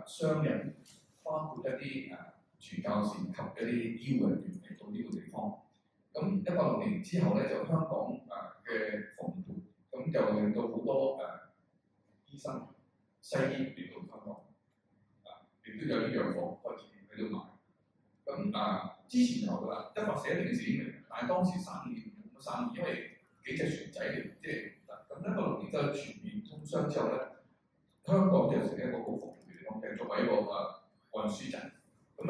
Speaker 2: 商人，包括一啲傳教士及一啲醫護人員嚟到呢個地方。咁160年之後咧，就香港嘅蓬勃，咁就令到好多醫生、西醫嚟到香港，亦都有啲藥房開始喺度賣。咁之前有㗎啦，141年時已經，但係當時生意冇乜生意，因為幾隻船仔嚟，即係咁160年之後全面通商之後咧，香港就成一個好服務嘅地方，其實作為一個運輸站，咁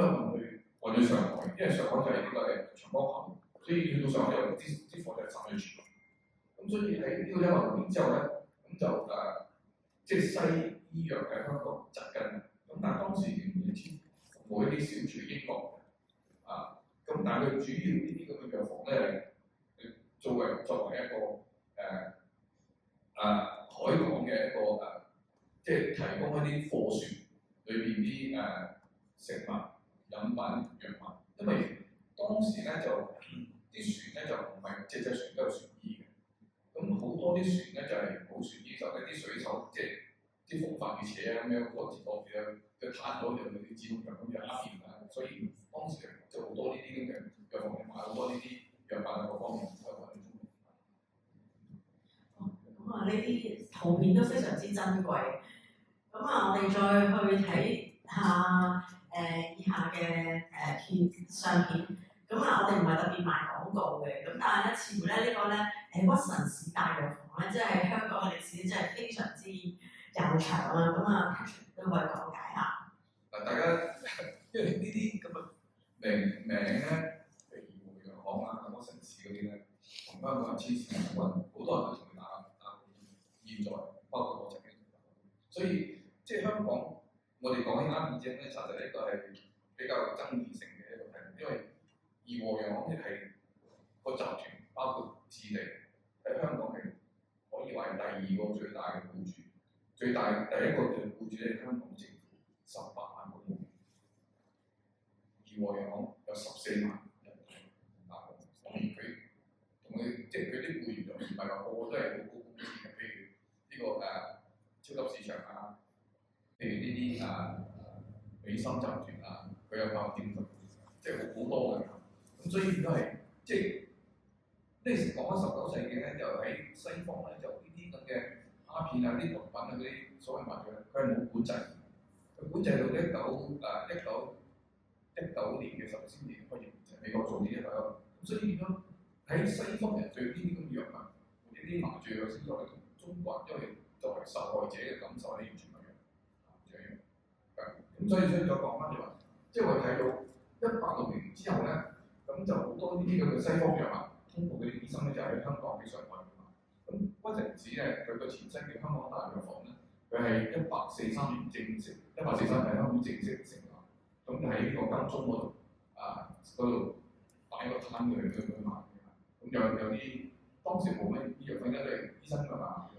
Speaker 2: 運去上海，因為上海就係呢個長江口，所以去到上海有啲貨就係集去船。咁所以喺呢個160年之後咧，咁就即係西醫藥喺香港紮根，咁但係當時仍然係服務一啲小處英國。咁但係佢主要呢啲咁嘅藥房咧，作為一個海港嘅一個即係提供一啲貨船裏邊啲食物、飲品、藥物，因為當時咧就啲船咧就唔係隻船都有船醫嘅，咁好多啲船咧就係冇船醫，就係啲水手即係啲風帆嘅扯咁樣各自各嘅攤咗就啲止痛藥咁樣鴉片所以當時就好多呢啲咁嘅藥房買好多呢啲藥品各方面都係揾中國。
Speaker 1: 咁呢啲圖片都非常之珍貴。咁我哋再去睇下以下嘅相片。咁我哋唔係特別賣廣告嘅，咁但係咧，似乎咧呢個咧屈臣氏大藥房咧，即係香港嘅歷史，真係非常之悠長啦。咁Patrick 都可以講解下。
Speaker 2: 大家因為呢啲咁嘅名咧，譬如義和藥行屈臣氏嗰啲咧，同香港人黐線嘅好多人都同佢打。現在包括我曾經，所以即係香港，我哋講起鴉片戰咧，查實呢個係比較爭議性嘅一個題目，因為義和藥行係個集團，包括置地喺香港係可以話係第二個最大嘅僱主，第一個嘅僱主係香港政府18萬個僱員，義和藥行有14萬人打工，所以佢同佢即係佢啲僱員就唔係話個個都係好高工資嘅，譬如呢個超級市場譬如呢啲美心集團佢有8點5，即係好多嘅。咁所以都係即係呢時講緊19世紀咧，就喺西方咧就呢啲咁嘅鴉片啲毒品嗰啲所謂物嘅，佢係冇管制，佢管制到19年嘅13年開始，美國做呢一個，咁所以變咗喺西方人對呢啲咁嘅藥物或者啲麻醉藥先作為中國人，因為作為受害者嘅感受係完全唔一樣，咁所以再講翻就話，即係我哋睇到160年之後咧，咁就好多呢啲咁嘅西方藥物，通過嗰啲醫生咧就喺香港嘅上海買。咁屈臣氏咧，佢個前身叫香港大藥房咧，佢係143年正式，143係香港正式成立，咁就喺呢個金鐘嗰度嗰度擺個攤嘅去賣。咁有啲當時冇乜醫藥費，因為醫生㗎嘛，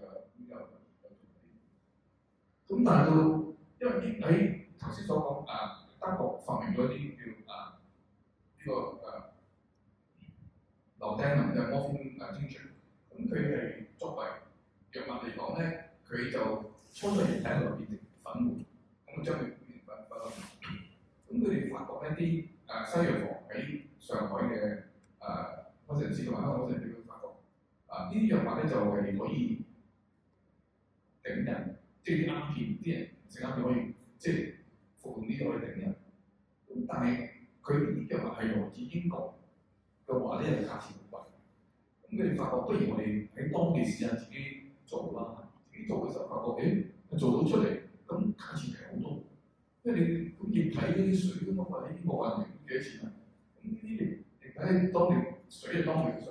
Speaker 2: 咁但係到因為喺頭先所講德國發明咗啲叫呢個流汀能嘅摩芬精粹，咁佢係作為藥物嚟講咧，佢就初初液體就變成粉末，咁將佢變成粉。咁佢哋發覺一啲西藥房喺上海嘅屈臣氏同埋香港屈臣氏都發覺呢啲藥物咧就係可以頂人，即係啲鴉片啲人食鴉片可以即係服用呢個去定人。咁但係佢呢啲藥物係來自英國嘅話咧，價錢好貴。咁佢哋發覺，不如我哋喺當地試下自己做啦。自己做嘅時候發覺，做到出嚟，咁價錢平好多。因為你咁液體嗰啲水咁啊，或者英國運嚟幾多錢啊？咁呢啲液體當地水係當地嘅水，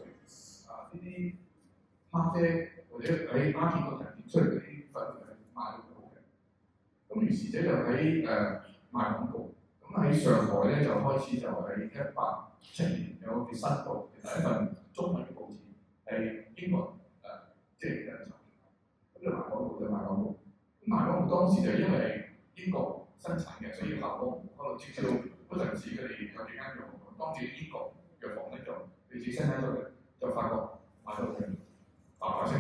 Speaker 2: 呢啲咖啡或者喺鴉片嗰度提出嚟嗰啲粉係賣到好嘅。咁於是者就喺賣廣告。咁喺上海咧就開始就喺1877年有個叫《新報》，第一份中文嘅報紙係英國即係印刷。咁就賣廣告就賣廣告。咁賣廣告當時就因為英國生產嘅，所以效果唔好。可能直至到嗰陣時，佢哋有幾間藥房，當時英國藥房咧就佢自己生產出嚟，就發覺賣到平，因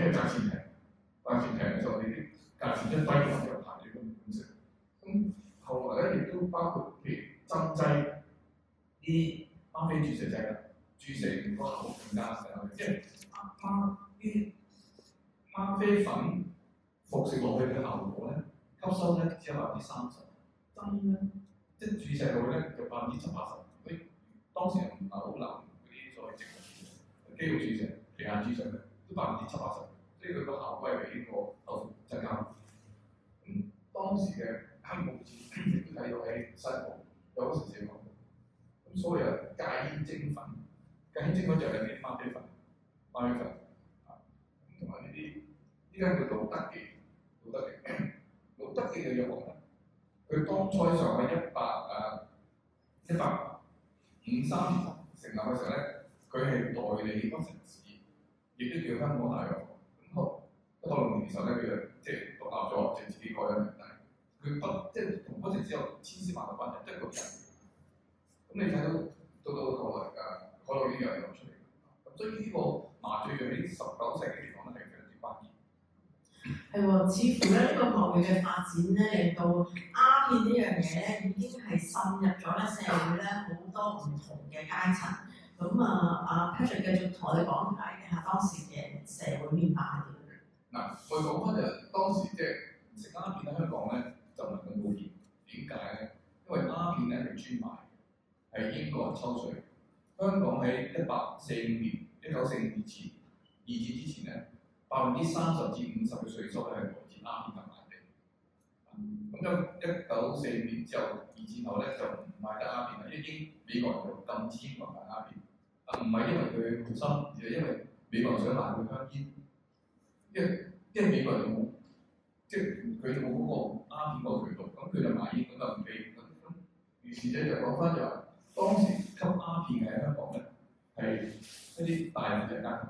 Speaker 2: 為價錢平，嘅時候，你啲價錢一低嘅時候排住咁食。咁後來咧亦都包括譬如針劑啲嗎啡注射劑啦，注射完個效果更加上去，即係啲嗎啡粉服食落去嘅效果咧，吸收咧只有30%，針咧即係注射落去咧就70%-80%。所以當時唔係好流行嗰啲所謂植物肌肉注射、皮下注射都70%-80%，所以佢個效果係比呢個口服增加。咁當時嘅香港亦都睇到喺新報有嗰時寫廣告，咁所謂有戒煙精粉，戒煙精粉就係啲嗎啡粉，同埋呢間叫魯德記嘅藥房咧，佢當初喺上海1853年成立嘅時候咧，佢係代理屈臣氏，亦都叫香港大藥房。咁16年嘅時候咧，佢就即係獨立咗，就自己改咗名。佢即係同屈臣氏有千絲萬縷關係，即係個人。咁你睇到後來可樂呢樣嘢出嚟，咁所以呢個麻醉藥喺19世紀嚟講咧係非常之關鍵。
Speaker 1: 係喎，似乎咧呢個貿易嘅發展咧，令到鴉片呢樣嘢咧已經係滲入咗咧社會咧好多唔同嘅階層。咁Patrick 繼續同我哋講解下當時嘅社會變化係點樣？
Speaker 2: 嗱，我講翻就當時即係食鴉片喺香港咧就唔係咁普遍，點解咧？因為鴉片咧係專賣，係英國人抽稅。香港喺1945年前，二戰之前咧，30%至50%嘅稅收咧係來自鴉片同賣地。咁1945年之後，二戰後咧就唔賣得鴉片啦，美國人就禁止英國人賣鴉片。唔係因為佢好心，而係因為美國人想賣佢香煙，因為美國人冇，即係佢冇嗰個鴉片個渠道，咁佢就賣煙，咁就唔俾。咁於是者就講翻就話，當時吸鴉片嘅喺香港咧係一啲大富人家庭，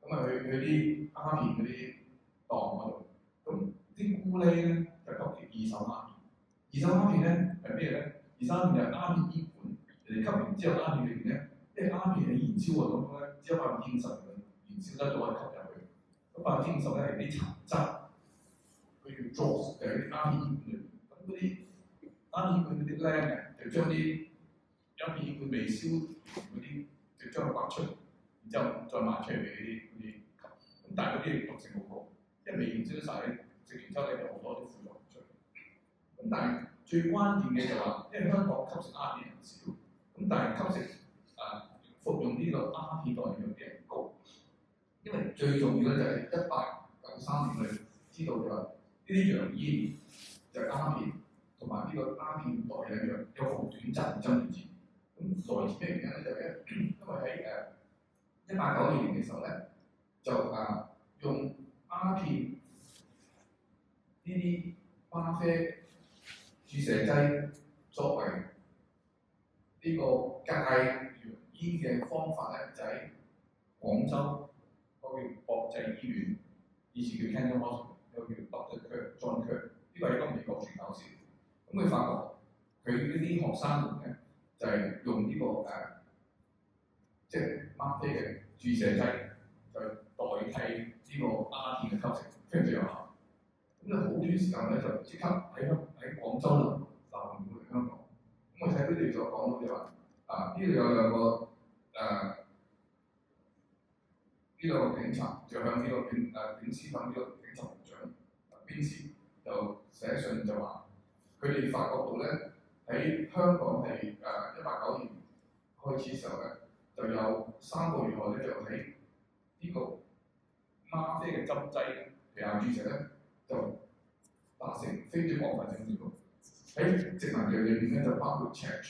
Speaker 2: 咁去啲鴉片嗰啲檔嗰度，咁啲姑娘咧就吸二手鴉片。二手鴉片咧係咩咧？二手鴉片就係鴉片煙管，人哋吸完之後鴉片裏邊咧。即係鴉片喺燃燒嘅當中咧，只有50%嘅燃燒得到係吸入去，咁50%咧係啲殘渣，佢叫 dross，就係啲鴉片煙管裏邊。咁嗰啲鴉片煙管嗰啲僆嘅，就將啲鴉片煙管未燒嗰啲，就將佢挖出，然之後再賣出嚟俾嗰啲吸。咁但係嗰啲毒性好高，因為未燃燒得晒咧，食完之後咧就好多啲副作用出嚟。咁但係最關鍵嘅就話，因為香港吸食鴉片人少，咁但係吸食服用呢個鴉片代用嘅人高，因為最重要咧就係1893年佢知道就話呢啲洋煙就係鴉片，同埋呢個鴉片代用藥有好短暫嘅爭奪戰。咁來自咩原因咧？就係因為喺1892年嘅時候咧，就用鴉片呢啲嗎啡注射劑作為呢個戒煙嘅方法咧，就喺廣州嗰個叫國際醫院，以前叫 Canton Hospital，有個叫 Dr. John Kirk， 呢個係一個美國傳教士。咁佢發覺佢呢啲學生們咧，就係用呢個即係嗎啡嘅注射劑，就代替呢個鴉片嘅吸食，非常之有效。咁就好短時間咧，就即刻喺廣州流行到嚟香港。咁我睇到你所講到就話。呢度有兩個警察就向呢個警司等呢個警察局長邊時就寫信就話，佢哋發覺到咧喺香港係189年開始嘅時候咧，就有3個月內咧就喺呢個嗎啡嘅針劑皮下注射咧就達成非常廣泛性成功。喺殖民地裏邊咧就包括赤柱、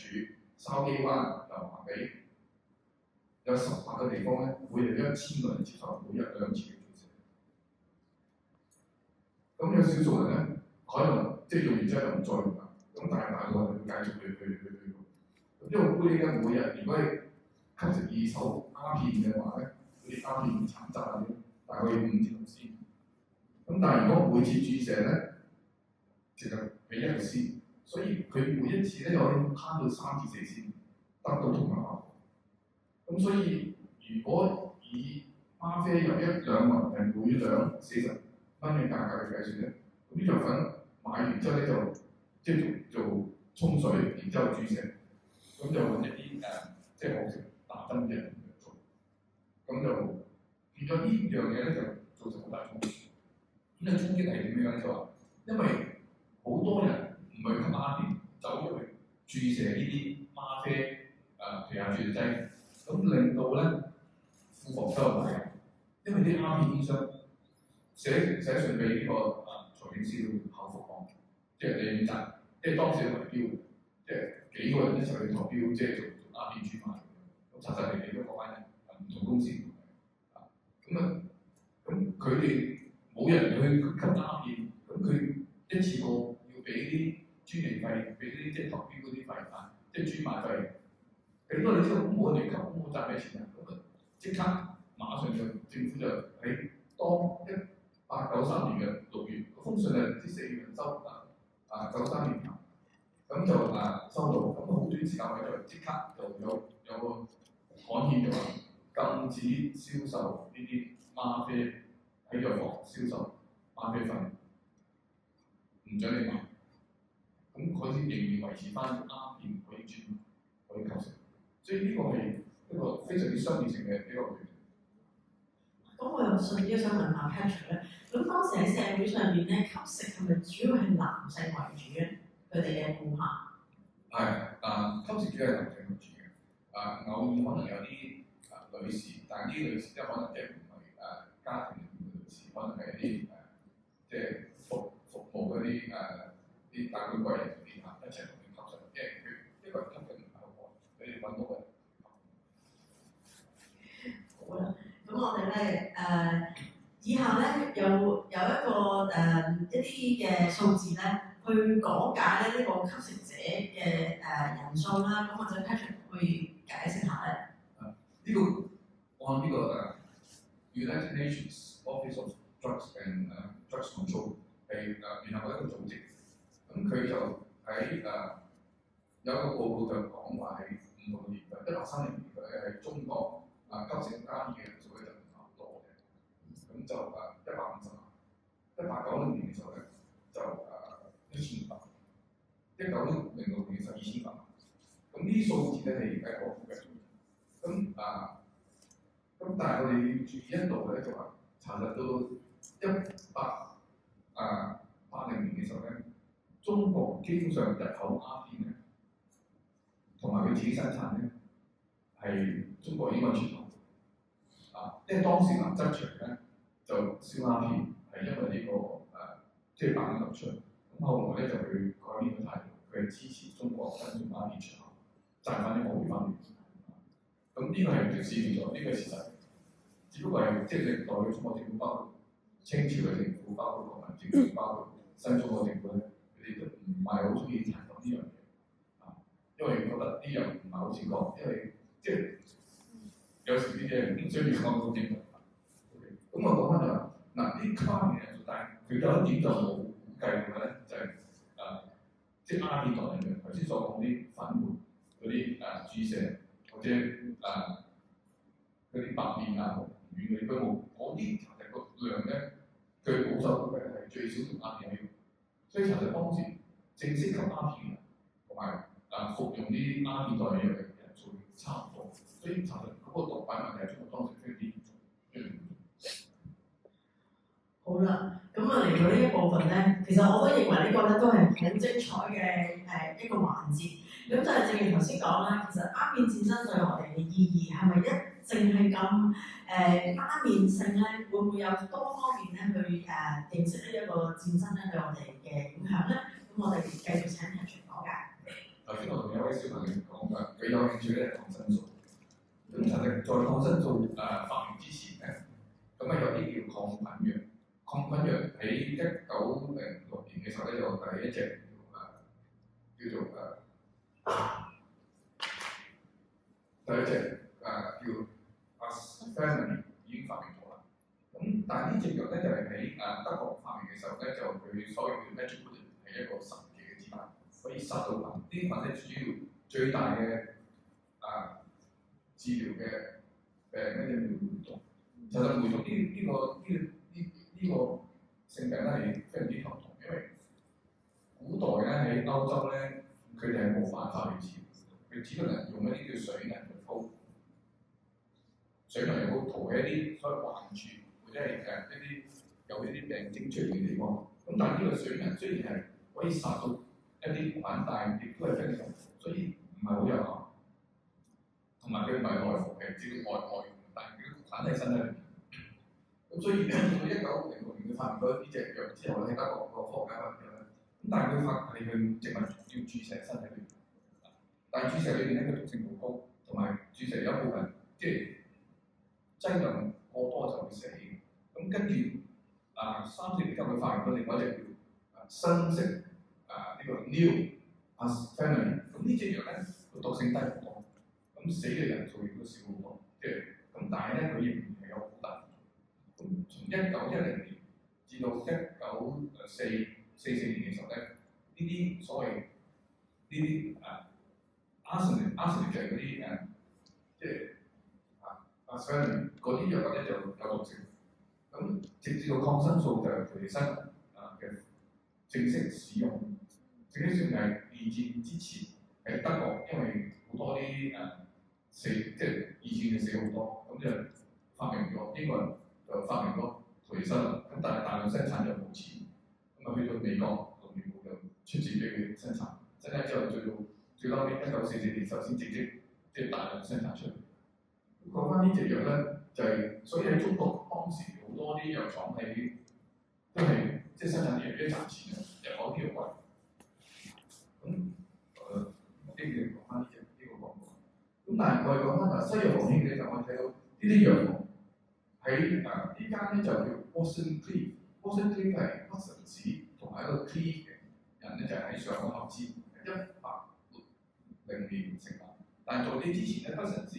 Speaker 2: 筲箕灣、油麻地，有18個地方咧，每日1000個人接受每日2次嘅注射。咁有少數人咧，可能即係用完之後就唔再用啦。咁但係大部分會繼續去用。因為杯咧每日如果係吸食2手鴉片嘅話咧，嗰啲鴉片殘渣嗰啲大概要5至6仙。咁但係如果每次注射咧，其實俾1個仙，所以佢每一次咧就可以慳到3至4仙，得到同樣效果。咁所以如果以嗎啡由1兩人民幣每兩40蚊嘅價格去計算咧，咁啲藥粉買完之後咧就即係做沖水，然之後注射，咁就揾一啲即係學食打針嘅人去做，咁就變咗呢樣嘢咧就造成好大衝擊。咁呢個衝擊係點樣咧？就話因為好多人唔去吸鴉片，走咗去注射呢啲嗎啡皮下注射劑，咁令到咧庫房收入大，因為啲鴉片醫生寫信俾呢個財政司要口服講，即係你賺，即係當時嘅圍標，即係幾個人一齊去投標，即係做鴉片專賣。咁查實係幾多個間唔同公司咁佢哋冇人去吸鴉片，咁佢一次過要俾啲專利費，俾啲即係投標嗰啲費即係專賣費，俾多你之後咁冇人嚟吸，咁我賺咩錢啊？咁即刻馬上就政府就喺1893年嘅6月，封信係唔知4月收93年頭，咁就收到，咁好短時間內就即刻就有個刊憲就話禁止銷售呢啲嗎啡喺藥房銷售嗎啡粉，唔準你買，咁佢先仍然維持翻鴉片可以轉可以吸食，所以呢個係一個非常之商業性嘅一個決定。
Speaker 1: 咁我又順便想問下 Patrick 咧，咁當時喺社會上面咧，吸食係咪主要係男性為主咧？佢哋嘅顧客
Speaker 2: 係吸食主要係男性為主嘅，偶爾可能有啲女士，但係呢啲女士即係可能即係唔係家庭嘅女士，可能係一啲即係服務嗰啲啲大官貴人嗰啲一齊同佢吸食，因為佢一個人吸嘅唔係好多，佢哋揾到嘅。
Speaker 1: 好啦，咁我哋咧以下咧有一個一啲嘅數字咧，去講解咧呢個吸食者嘅人數啦，咁或者 Patrick 會解釋下咧。
Speaker 2: 呢個按呢個United Nations Office of Drugs and Drugs Control 係聯合國一個組織，咁佢就喺有一個報告就講話係唔同年代，1830年代咧係中國吸食鴉片嘅人數咧就唔係好多嘅，咁就150萬，1890年嘅時候咧就1500萬，1906年嘅時候2800萬，咁呢啲數字咧係一個嘅數字，咁但係我哋要注意一度咧就話查實到1880年嘅時候咧，中國基本上入口鴉片咧，同埋佢自己生產咧，係中國已經揾出口。因為當時林則徐咧就燒鴉片係因為呢個即係版流出，咁後來咧就去改變咗態度，佢係支持中國跟蹤鴉片出口，賺翻啲外匯翻嚟。咁呢個係唔事實咗，呢個係事實。只不過係即係歷代嘅中國政府，包括清朝嘅政府，包括國民政府，包括新中國政府咧，佢哋都唔係好中意提及呢樣嘢，因為覺得呢樣唔係好正確，因為即係有時啲嘢唔需要講到正確。咁我講翻就話呢方面嘅，但係佢有一點就冇估計嘅咧，就係即係鴉片代理嘅，頭先所講啲粉末嗰啲注射或者嗰啲白面紅丸嗰啲，佢冇嗰啲其實個量咧，據保守估計係最少同鴉片一樣，所以其實當時正式吸鴉片同埋服用啲鴉片代理藥嘅人數差唔多，所以其實嗰個毒品問題係中國當時非常之嚴重。好
Speaker 1: 啦，咁嚟到呢一部分咧，其其實我都認為呢個咧都係好精彩嘅一個環節。咁就係正如頭先講啦，其實鴉片戰爭對我哋嘅意義係咪一淨係咁單面性咧？會唔會有多方面咧去認識呢一個戰爭咧對我哋嘅影響咧？咁我哋繼續請陳傳講嘅。
Speaker 2: 頭先我同有位小朋友講㗎，佢有興趣咧抗生素。咁其實在抗生素發明之前咧，咁有啲叫抗菌藥。抗菌藥喺1906年嘅時候咧，就第一隻叫做第一隻叫 Aspharin 已經發明咗啦。咁但係呢隻藥咧就係喺德國發明嘅時候咧，就佢所謂叫 magic bullet 係一個神奇嘅子彈，可以殺到菌。呢啲菌咧主要最大嘅治療嘅病咧就叫梅毒。其實梅毒呢個性病咧係非常之頭痛，因為古代咧喺歐洲咧，佢哋係冇辦法去治療，佢只能用一啲叫水銀嘅膏，水銀嘅膏塗喺一啲所謂患處或者係一啲有一啲病徵出現嘅地方。咁但係呢個水銀雖然係可以殺到一啲菌，但係亦都係非常痛苦，所以唔係好有效。同埋佢唔係內服嘅，只要外用，但係佢菌喺身體裏面。咁所以到1906年佢發明咗呢隻藥之後咧，喺德國個科學家發明咧，咁但係佢發係用植物要注射喺身體裏面，但係注射裏面咧佢毒性好高，同埋注射有一部分即係劑量過多就會死。咁跟住3-4年之後佢發明咗另外一隻叫新式呢個 New Aspharin。咁呢隻藥咧個毒性低好多，咁死嘅人數亦都少好多，即係咁，但係咧佢仍然係有好大。咁從1910年至到1944年嘅時候咧，呢啲所謂呢啲arsenic 就係嗰啲即係Aspharin嗰啲藥咧就有毒性。咁直至到抗生素就係培生嘅正式使用，正式使用係二戰之前喺德國，因為好多啲即係二戰就死好多，咁就發明咗英國人。就發明咗培生，咁但係大量生產就冇錢，咁啊去到美國農業部就出錢俾佢生產，生產之後最後尾1944年首先正式即係大量生產出嚟。講翻呢隻藥咧，就係、所以喺中國當時好多啲藥廠係都係即係生產啲藥一賺錢嘅，入口啲藥貴。咁呢啲講翻呢個廣告。咁但係我哋講翻西藥行業咧，就可以睇到呢啲藥房。喺呢間咧就叫 Watson Crick 係屈臣氏同埋一個 Crick 嘅人咧，就喺上海合資1860年成立。但係在呢之前咧，屈臣氏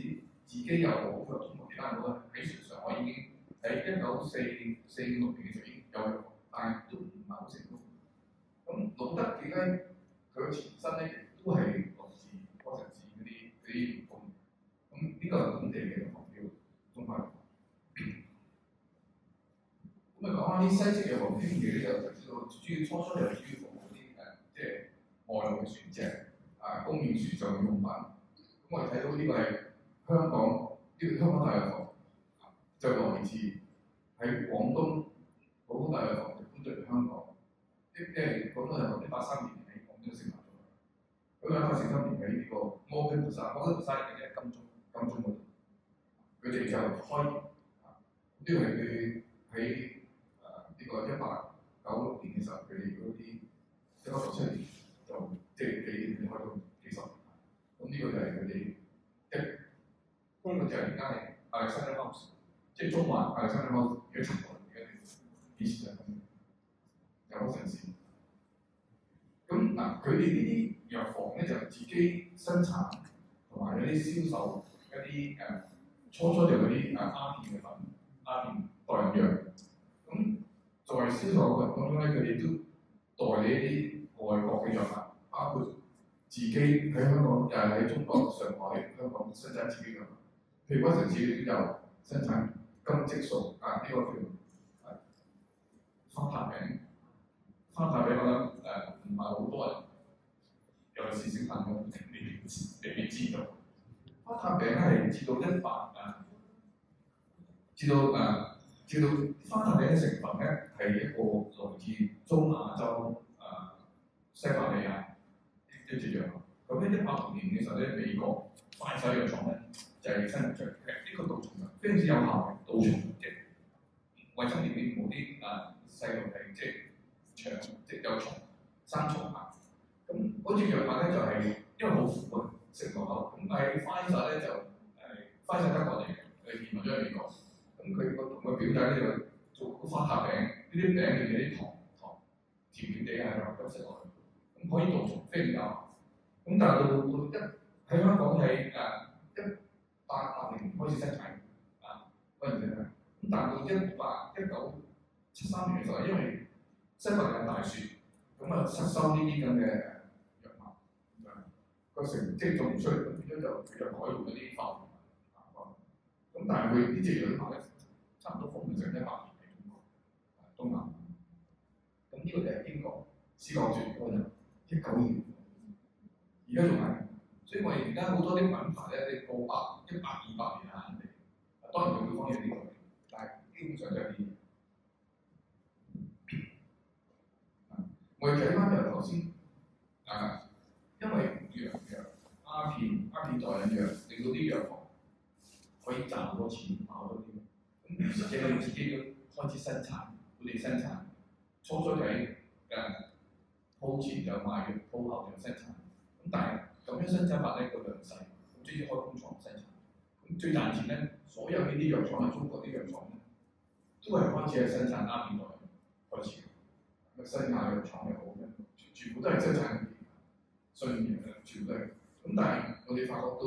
Speaker 2: 自己又好有通過其他佬咧喺上海已經喺1946年嘅時候已經有藥，但係都唔係好成功。咁老德記咧，佢嘅前身咧亦都係來自屈臣氏嗰啲員工。咁呢個係本地嘅行業，中華。咁講翻啲西式藥房經理咧，就知道初初就主要服務啲即係外來嘅船隻供應船上嘅用品。咁我哋睇到呢個係香港大藥房，就來自喺廣東普通大藥房就搬咗嚟香港。即係廣東大藥房1883年喺廣州成立咗。咁1943年喺呢個摩根大山嘅金鐘嗰度，佢哋就開業。呢個係佢喺呢個1896年嘅時候，佢哋嗰啲1967年就即係幾年開到幾十年。咁呢個就係佢哋呢個就係而家係 Alexander House， 即係中環 Alexander House 嘅一層樓嚟嘅，以前就係咁，有屈臣氏。咁嗱，佢哋呢啲藥房咧就自己生產同埋有啲銷售一啲初就嗰啲鴉片嘅粉、鴉片代孕藥。咁在銷售嘅過程當中咧，佢哋都代理一啲外國嘅藥物，包括自己喺香港，喺中國、上海、香港生產自己嘅藥物。譬如屈臣氏都有生產金積素呢個叫花塔餅。花塔餅我諗唔係好多人，尤其是小朋友未必知道。花塔餅係至到知道花塔餅嘅成分咧係一個來自中亞洲西伯利亞一隻藥。咁喺16年嘅時候咧，美國快手藥廠咧就係生產出呢個杜蟲藥，非常之有效嘅杜蟲，即係衞生條件冇啲細路係即係長即係有蟲生蟲啊。咁嗰隻藥物咧就係因為好苦啊，食落口。咁但係快手咧就快手德國嚟嘅，佢移民咗去美國。咁佢同佢表弟咧就做個花塔餅，呢啲餅裏面啲糖甜甜地喺度咁食落去，咁可以杜蟲非常有效。咁但係到喺香港係1880年開始生產嗰陣時咧，咁但係到1973年嘅時候，因為西伯利亞大雪，咁失收呢啲咁嘅藥物，個成績種唔出嚟，變咗佢就改換嗰啲化學物。咁但係佢呢隻藥物咧，差唔多封成100年嘅東南亞。咁呢個就係英國史國絕嗰陣1922年。而家仲係，所以我哋而家好多啲品牌咧，你過100、200年啊，人哋當然佢會方便呢個，但係基本上都係啲。我哋睇翻就頭先因為藥鴉片代引藥，令到啲藥房可以賺好多錢，買好多啲。咁於是佢哋自己都開始生產，佢哋生產，初就喺鋪前就賣藥，鋪後就生產。咁但係咁樣生產法咧個量細，咁直接開工廠生產。咁最賺錢咧，所有呢啲藥廠喺中國啲藥廠咧，都係開始係生產鴉片代開始。咁新亞藥廠又好，全部都係生產信源嘅，全部都係。咁但係我哋發覺到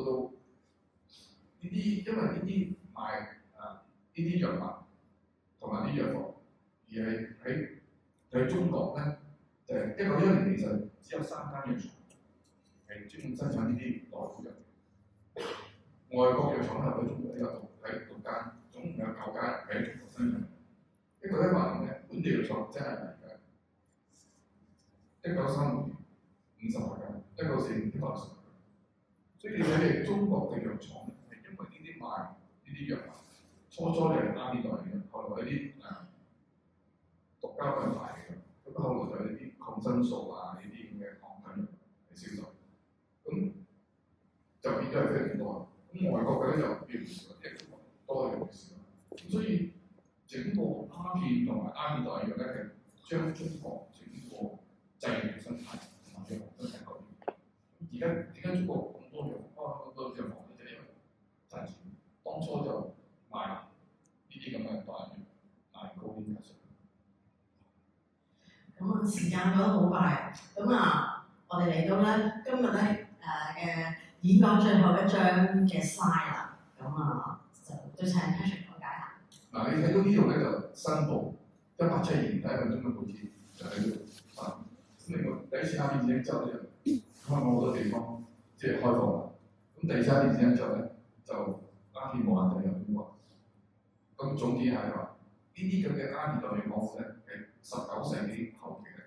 Speaker 2: 呢啲，因為呢啲賣呢啲藥物同埋啲藥房，而係喺中國咧，就係1911年其實只有3間藥廠。係專門生產呢啲內服藥，外國藥廠喺中國呢度喺6間，總共有9間喺中國生產。1918年咧，本地藥廠真係嚟嘅，1935年58間，1945年110間。所以你睇中國嘅藥廠係因為呢啲賣呢啲藥物，初就係鴉片代引藥，後來有啲獨家品牌嘅，咁後來就有啲抗生素呢啲咁嘅抗菌藥嚟銷售。咁就變咗係非常之多。咁外國嘅咧就越嚟越少，多越嚟越少。咁所以整個鴉片同埋鴉片代引藥咧係將中國整個製藥生產同埋藥房生產改變。而家點解中國咁多藥房？咁多藥房咧就因為賺錢。當初就賣呢啲咁嘅代引藥，賣高啲價錢。
Speaker 1: 咁時間過得好快，我哋嚟到咧今日咧嘅演講最後一張嘅 slide 啦，就都請 Patrick 講解下。
Speaker 2: 嗱，你睇到呢度咧就申報1872年第一份中文報紙就喺呢度發。咁另外第一次鴉片戰爭之後咧，香港好多地方即係開放啦。咁第三年戰爭之後咧，就鴉片冇限制入中國。咁總結係話，呢啲咁嘅鴉片代引藥咧係19世紀後期嘅。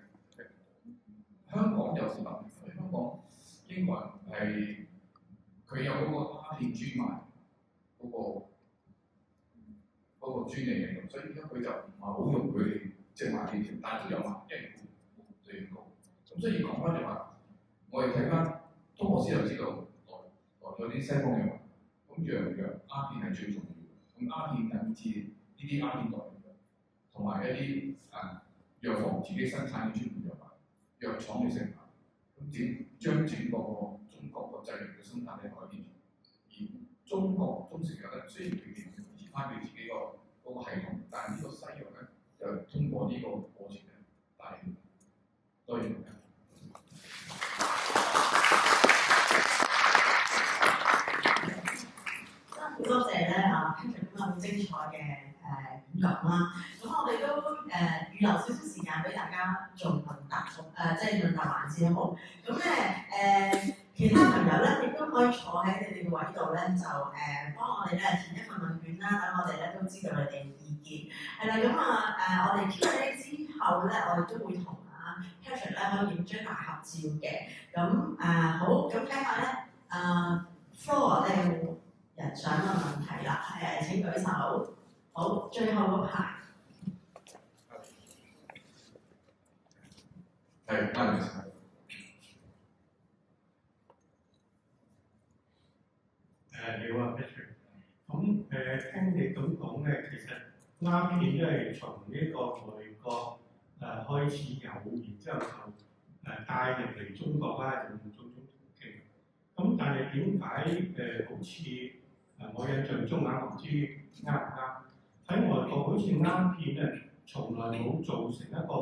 Speaker 2: 香港有時特別，香港英國人係佢有嗰個鴉片專賣嗰個專利嚟，所以而家佢就唔係好用佢哋即係賣呢條，但係都有賣，因為對高。咁所以講翻就話，我哋睇翻中國先就知道來咗啲西方藥物，咁藥鴉片係最重要嘅。咁鴉片引致呢啲鴉片代引藥，同埋一啲藥房自己生產嘅專門藥物，藥廠嘅生產，咁將整個中國個製藥嘅生產咧改變咗。而中國中成藥咧，雖然佢哋維持翻佢自己嗰個系統，但係呢個西藥咧就通過呢個過程咧帶嚟。多謝大家。
Speaker 1: 好多謝咧Patrick 咁好精彩嘅演講啦。咁我哋都預留少少時間俾大家做問答即係問答環節好。咁其他朋友咧亦都可以坐喺你哋嘅位度咧，就幫我哋咧填一份問卷啦，等我哋咧都知道你哋嘅意見。係啦，我哋 Q&A 之後咧，我哋都會同Patrick 咧可以影張大合照嘅。好，咁睇下咧Flora 咧有冇人想問問題啦？請舉手。好，最後嗰排。
Speaker 2: 係啱嘅。
Speaker 3: 你好啊 Patrick。咁聽你咁講咧，其實鴉片都係從呢個外國開始有，然之後就帶入嚟中國啦，用種種途徑。咁但係點解好似我印象中唔知啱唔啱？喺外國好似鴉片咧，從來冇造成一個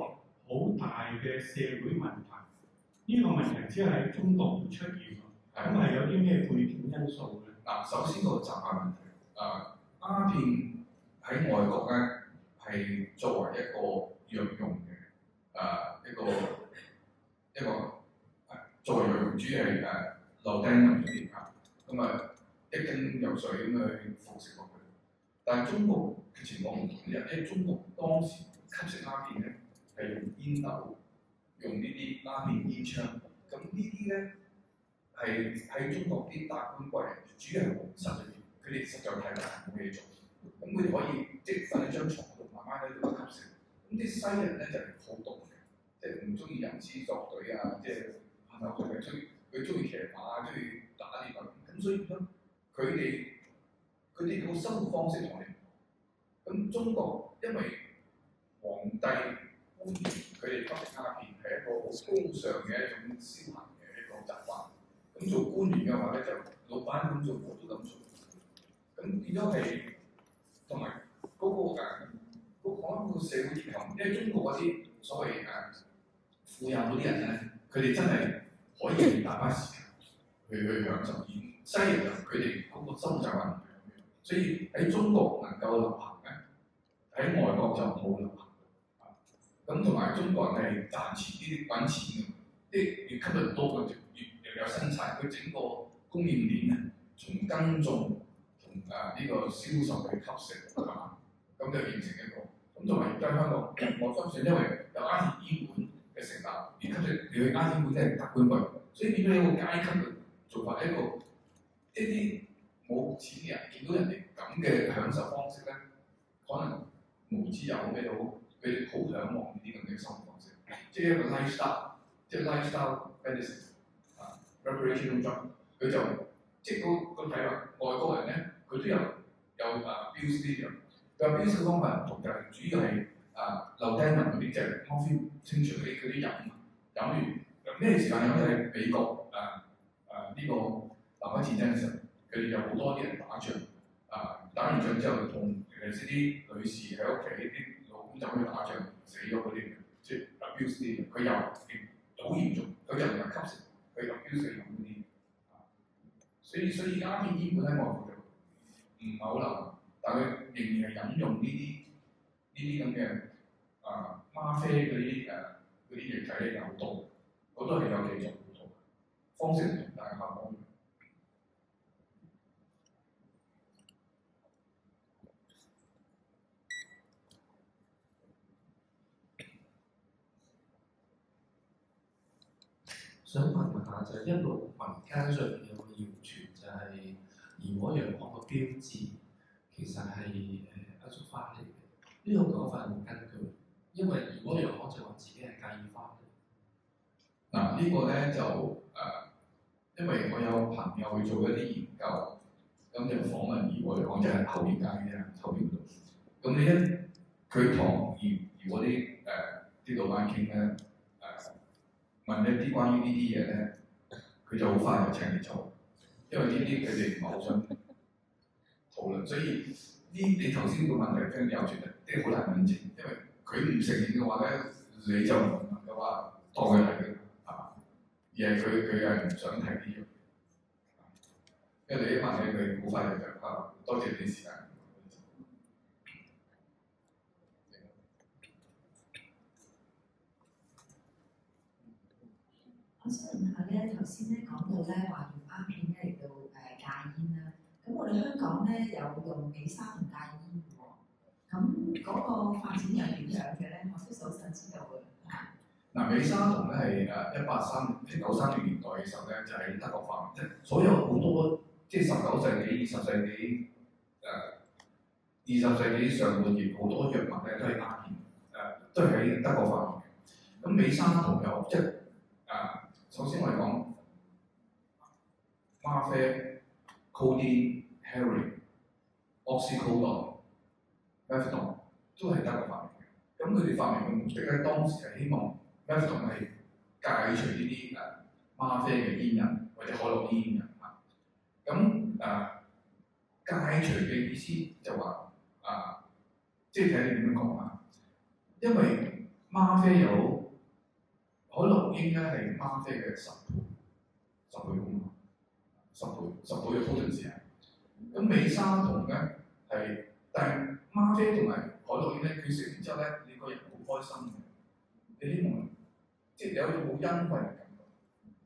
Speaker 3: 好大嘅社會問題。呢、個問題只係喺中國會出現。咁係有啲咩背景因素咧？
Speaker 2: 嗱，首先個習慣問題，鴉片喺外國咧係作為一個藥用嘅一個作為藥用，主要係流釘入邊啊，咁一斤藥水咁去服食落去。但係中國嘅情況唔同啲，因為中國當時吸食鴉片咧係用煙斗，用呢啲鴉片煙槍，咁呢啲咧。係喺中國啲達官貴人，主要係皇室裏邊，佢哋實在太難冇嘢做，咁佢哋可以即係瞓喺張床度，慢慢喺度吸食。咁啲西人咧就係好毒嘅，即係唔中意吟詩作對啊，即係係咪佢中意騎馬，中意打獵啊，咁所以咧佢哋個生活方式同我哋唔同。咁中國因為皇帝官員佢哋吸食鴉片係一個好高尚嘅一種消閒嘅一個習慣。咁做官員嘅話咧，就老闆咁做，我都咁做。咁變咗係同埋嗰個社會結構，因為中國嗰啲所謂富有嗰啲人咧，佢哋真係可以用大把時間去享受。而西人就佢哋嗰個生活習慣唔係咁樣，所以喺中國能夠流行咧，喺外國就冇流行。咁同埋中國人係賺錢啲揾錢嘅，即係越吸引多嘅有生產，佢整個供應鏈咧，從耕種同呢個銷售去吸食，係嘛？咁就形成一個咁同埋而家香港，我相信因為有鴉片醫館嘅成立，而吸食你去鴉片館都係達官貴人，所以變咗一個階級嘅做法，一啲冇錢嘅人見到人哋咁嘅享受方式咧，可能無知又好咩都好，佢哋好嚮往呢啲咁嘅生活方式，即係一個 lifestyle， 即係 lifestyle medicine。recreational drug， 佢就即係個睇法，外國人咧佢都有abuse 呢樣，佢 abuse 嘅方法唔同，就係主要係流釘人嗰啲，即係 morphine 清除嗰啲飲完咩時間飲咧？喺美國呢個南北戰爭嘅時候，佢哋有好多啲人打仗，打完仗之後同尤其是啲女士喺屋企啲老公就去打仗死咗嗰啲，即係 abuse 呢啲，佢又好嚴重，佢就唔係吸食。佢入標成咁啲，所以鴉片醫館喺外國就唔係好流行，但佢仍然係飲用呢啲咁嘅嗎啡嗰啲液體咧有好多，好多係有記載好多，方式唔同，但係效果唔同。
Speaker 4: 想問下就一路民間上面有個謠傳，就係怡和洋行個標誌其實係歐洲翻嚟嘅，呢個講法有冇根據？因為怡和洋行就話自己係介意翻嚟。
Speaker 2: 嗱呢個咧就因為我有朋友去做一啲研究，咁就訪問怡和洋行，就係後邊街啫，後邊嗰度。咁你佢同怡和啲老闆傾咧。問一啲關於呢啲嘢咧，佢就好快就請你做，因為呢啲佢哋唔係好想討論，所以你頭先個問題非常有趣，即係好難論證，因為佢唔承認嘅話咧，你就唔能夠話當佢係嘅，係嘛？而係佢係唔想提呢樣，因為你一問咧，佢好快就多謝你時間。
Speaker 5: 我想問下咧，頭先咧講到咧話用鴉片咧嚟到戒煙啦，咁我哋香港咧有用美沙酮戒煙嘅喎，咁嗰個發展又點樣嘅咧？我都好想知道嘅。
Speaker 2: 嗱，美沙酮咧係1993年代嘅時候咧，就喺德國發明，即係所有好多即係19世紀、20世紀世紀上半葉好多藥物咧都係鴉片，都係喺德國發明嘅。咁美沙酮有即係首先我哋講嗎啡、codeine、heroin、oxycodone、methadone 都係德國發明嘅。咁佢哋發明嘅目的咧，當時係希望 methadone 係戒除呢啲嗎啡嘅煙癮或者可樂煙癮嚇。咁戒除嘅意思就話即係睇你點樣講啊。因為嗎啡有可樂煙咧係嗎啡嘅10倍咁啊，10倍嘅 potency 啊。咁美沙酮咧係，但係嗎啡同埋可樂煙咧，佢食完之後咧，你個人好開心嘅，你希望即係有一種好欣慰嘅感覺。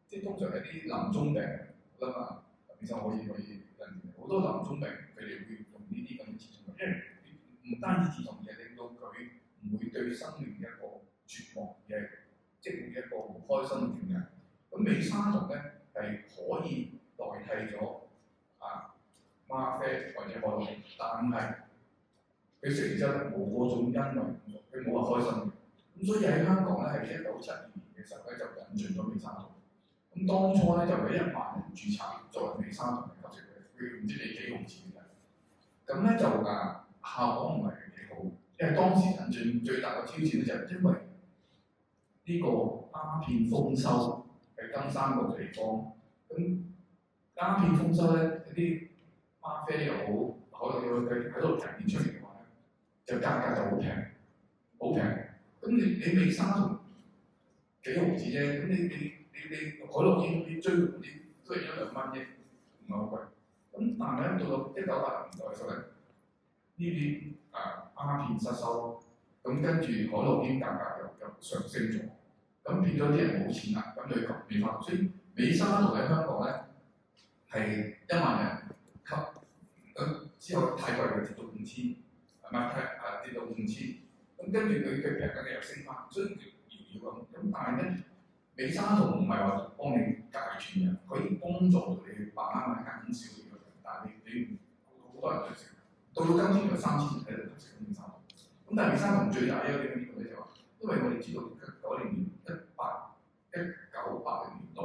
Speaker 2: 即係通常係啲臨終病啦嘛，醫生可以好多臨終病佢哋會用呢啲咁嘅止痛藥，因為唔單止止痛藥，令到佢唔會對生命嘅一個絕望嘅，即係一個好開心嘅點嘅。咁美沙酮咧係可以代替咗嗎啡或者可樂，但係佢食完之後冇嗰種欣慰感覺，佢冇話開心嘅。咁所以喺香港咧係1972年嘅時候咧就引進咗美沙酮。咁當初咧就有1萬人註冊作為美沙酮嘅吸食者，佢唔知俾幾毫錢嘅。咁咧就效果唔係幾好，因為當時引進最大嘅挑戰咧就係因為呢個鴉片豐收喺金三角地方，咁鴉片豐收咧啲嗎啡又好，可能佢喺度提煉出嚟嘅話咧，就價格就好平，好平。咁你美沙酮幾毫子啫，咁你可樂煙啲追嗰啲都係1-2蚊啫，唔係好貴。咁但係咧到1980年代嘅時候咧，呢啲鴉片失收，咁跟住可樂煙價格又上升咗，咁變咗啲人冇錢啦，咁就要美沙酮。所以美沙酮喺香港咧係1萬人吸，咁之後太貴嘅跌到5000，跌到5000，咁跟住佢平嘅又升翻，所以搖搖咁。咁但係咧，美沙酮唔係話幫你戒斷嘅，佢可以幫助到你慢慢減少呢個量，但係你好多人都食。到今天有3000人喺度食緊美沙酮。咁但係美沙酮最大一個點呢個咧就話，因為我哋知道1980年代，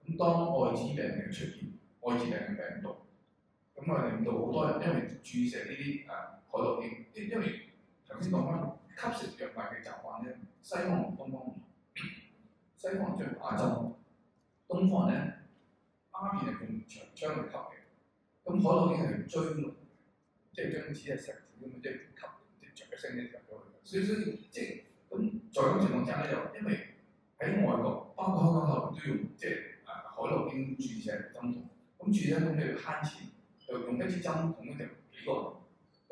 Speaker 2: 咁當愛滋病嘅出現，愛滋病嘅病毒，咁令到好多人因為注射呢啲可樂煙，因為頭先講翻吸食藥物嘅習慣咧，西方同東方唔同。西方人將亞洲，東方人咧鴉片係用長槍嚟吸嘅，咁可樂煙係追龍，即係將紙係石條咁，即係吸，即係著一聲咧入咗去。所以即係咁，在咁情況之下咧，又因為喺外國，包括香港後都用即係可樂煙注射針筒，咁注射針筒你要慳錢，就用一支針筒咧就幾個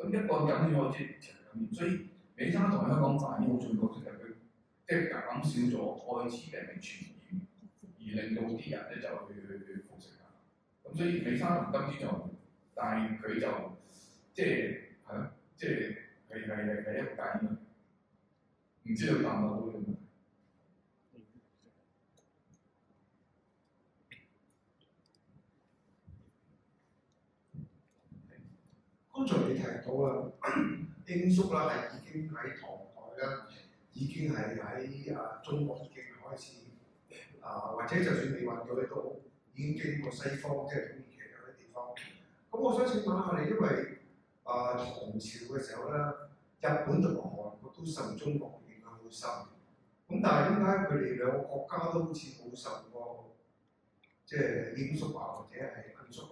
Speaker 2: 人，咁一個感染咗即係長感染，所以美沙酮喺香港反而好重要嘅就係佢即係減少咗愛滋病嘅傳染，而令到啲人咧就去服食啦。咁所以美沙酮今天就，但係佢就即係係咯，即係係一個戒煙，唔知道答唔答到呢個問題？
Speaker 6: 剛才你提到啦，罌粟啦係已經喺唐代啦，已經係喺中國已經開始或者就算未運到咧都已經經過西方，即係土耳其嗰啲地方。咁我想請問下你，因為唐朝嘅時候咧，日本同埋韓國都受中國影響好深。咁但係點解佢哋兩個國家都好似冇受過即係罌粟或者係罌粟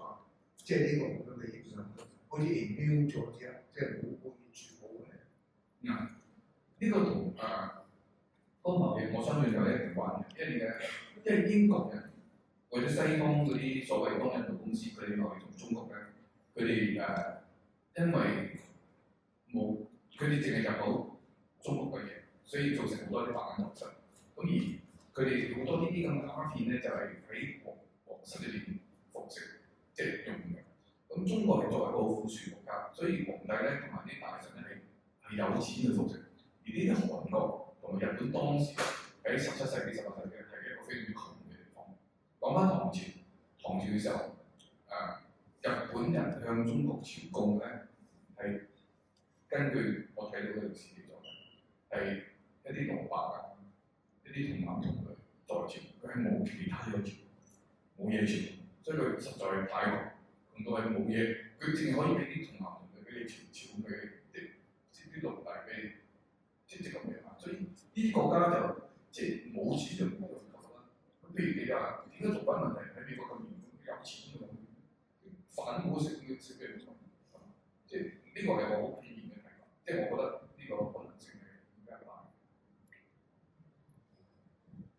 Speaker 6: 即係呢個咁樣嘅影響？好似 immune 咗啲啊，即係冇完全冇嘅。
Speaker 2: 呢個同嗰個貿易我相信有一定關嘅，因為英國人或者西方嗰啲所謂東印度公司，佢哋貿易同中國咧，佢哋因為冇佢哋淨係入口中國嘅嘢，所以造成好多啲白眼流失。咁而佢哋好多呢啲咁嘅鴉片咧，就係喺皇室裏邊服食，即係用嘅。咁中國係作為一個富庶國家，所以皇帝咧同埋啲大臣咧係有錢去服食。而呢啲韓國同埋日本當時喺17世紀、18世紀係一個非常之窮嘅地方。講翻唐朝嘅時候，日本人向中國朝貢咧係根據我睇到嘅歷史記載係一啲蘿蔔啊，一啲童男童女在朝，佢係冇其他嘢做，冇嘢做，所以佢實在太窮，咁多係冇嘢，佢淨係可以俾啲童男童女俾你朝俾啲奴隸俾你，即咁樣啊。所以呢啲國家就即係冇錢就冇得啦。咁譬如你話點解毒品問題喺美國咁嚴重？有錢㗎嘛，飯都冇食，點食俾你做？即係呢個係我好片面嘅睇法，即係我覺得呢個可能性係比較大。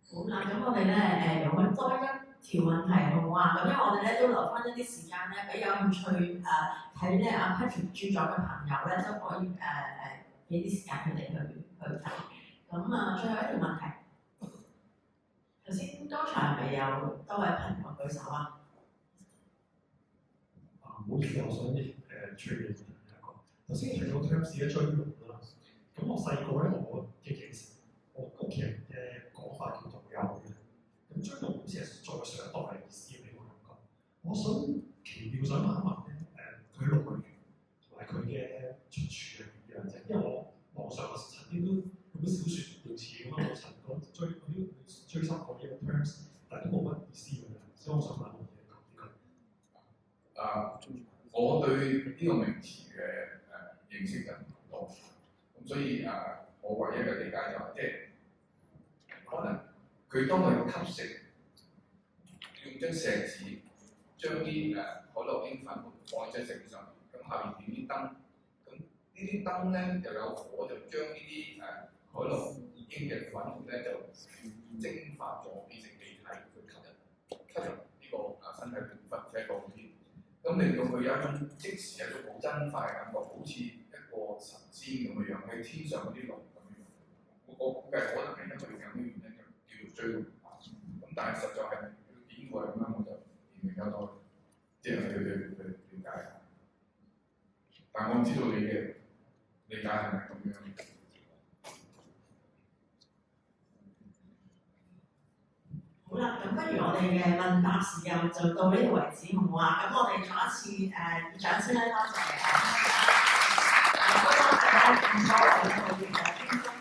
Speaker 1: 好啦，咁我哋咧有揾多一條問題好唔好啊？咁因為我哋咧都留翻一啲時間咧，俾有興趣睇咧阿 Patrick 著作嘅朋友咧都可以俾啲時間佢哋去睇。咁最後一條問題，頭先剛才係咪有多位朋友舉手啊？
Speaker 7: 唔好意思，我想催你一個。頭先提到 terms 嘅追龍啦，咁我細個咧，我嘅認識，我屋企人嘅講法叫導遊嘅。咁追龍好似係再上一代嘅意思俾我感覺。我想奇妙想問一問咧，佢來源同埋佢嘅出處係點樣啫？因為我網上我曾經都用啲小説類似咁樣，我曾講追溯過呢個 terms， 但係都冇乜意思㗎。所以我想問我嘅呢個。
Speaker 2: 我對呢個名詞嘅認識就唔多，咁所以我唯一嘅理解就係、即係可能佢當佢吸食，用張錫紙將啲海洛因粉放喺張錫紙上面，咁下面點啲燈，咁呢啲燈咧又有火，就將呢啲海洛因嘅粉咧就蒸發咗變成氣體，去吸入呢個身體部分嘅個天。咁令到佢有一種即時有一種好真快嘅感覺，好似一個神仙咁嘅樣喺天上嗰啲龍咁樣。我估計可能係因為咁嘅原因叫做追龍。咁但係實在係點會係咁樣，我就研究多，即係去了解下。但我唔知道你嘅理解係咪咁樣？
Speaker 1: 好啦，咁不如我哋嘅問答時間就到呢度為止，好唔好啊？咁我哋再一次以掌聲咧，多謝大家，多謝大家咁多位嘅觀眾。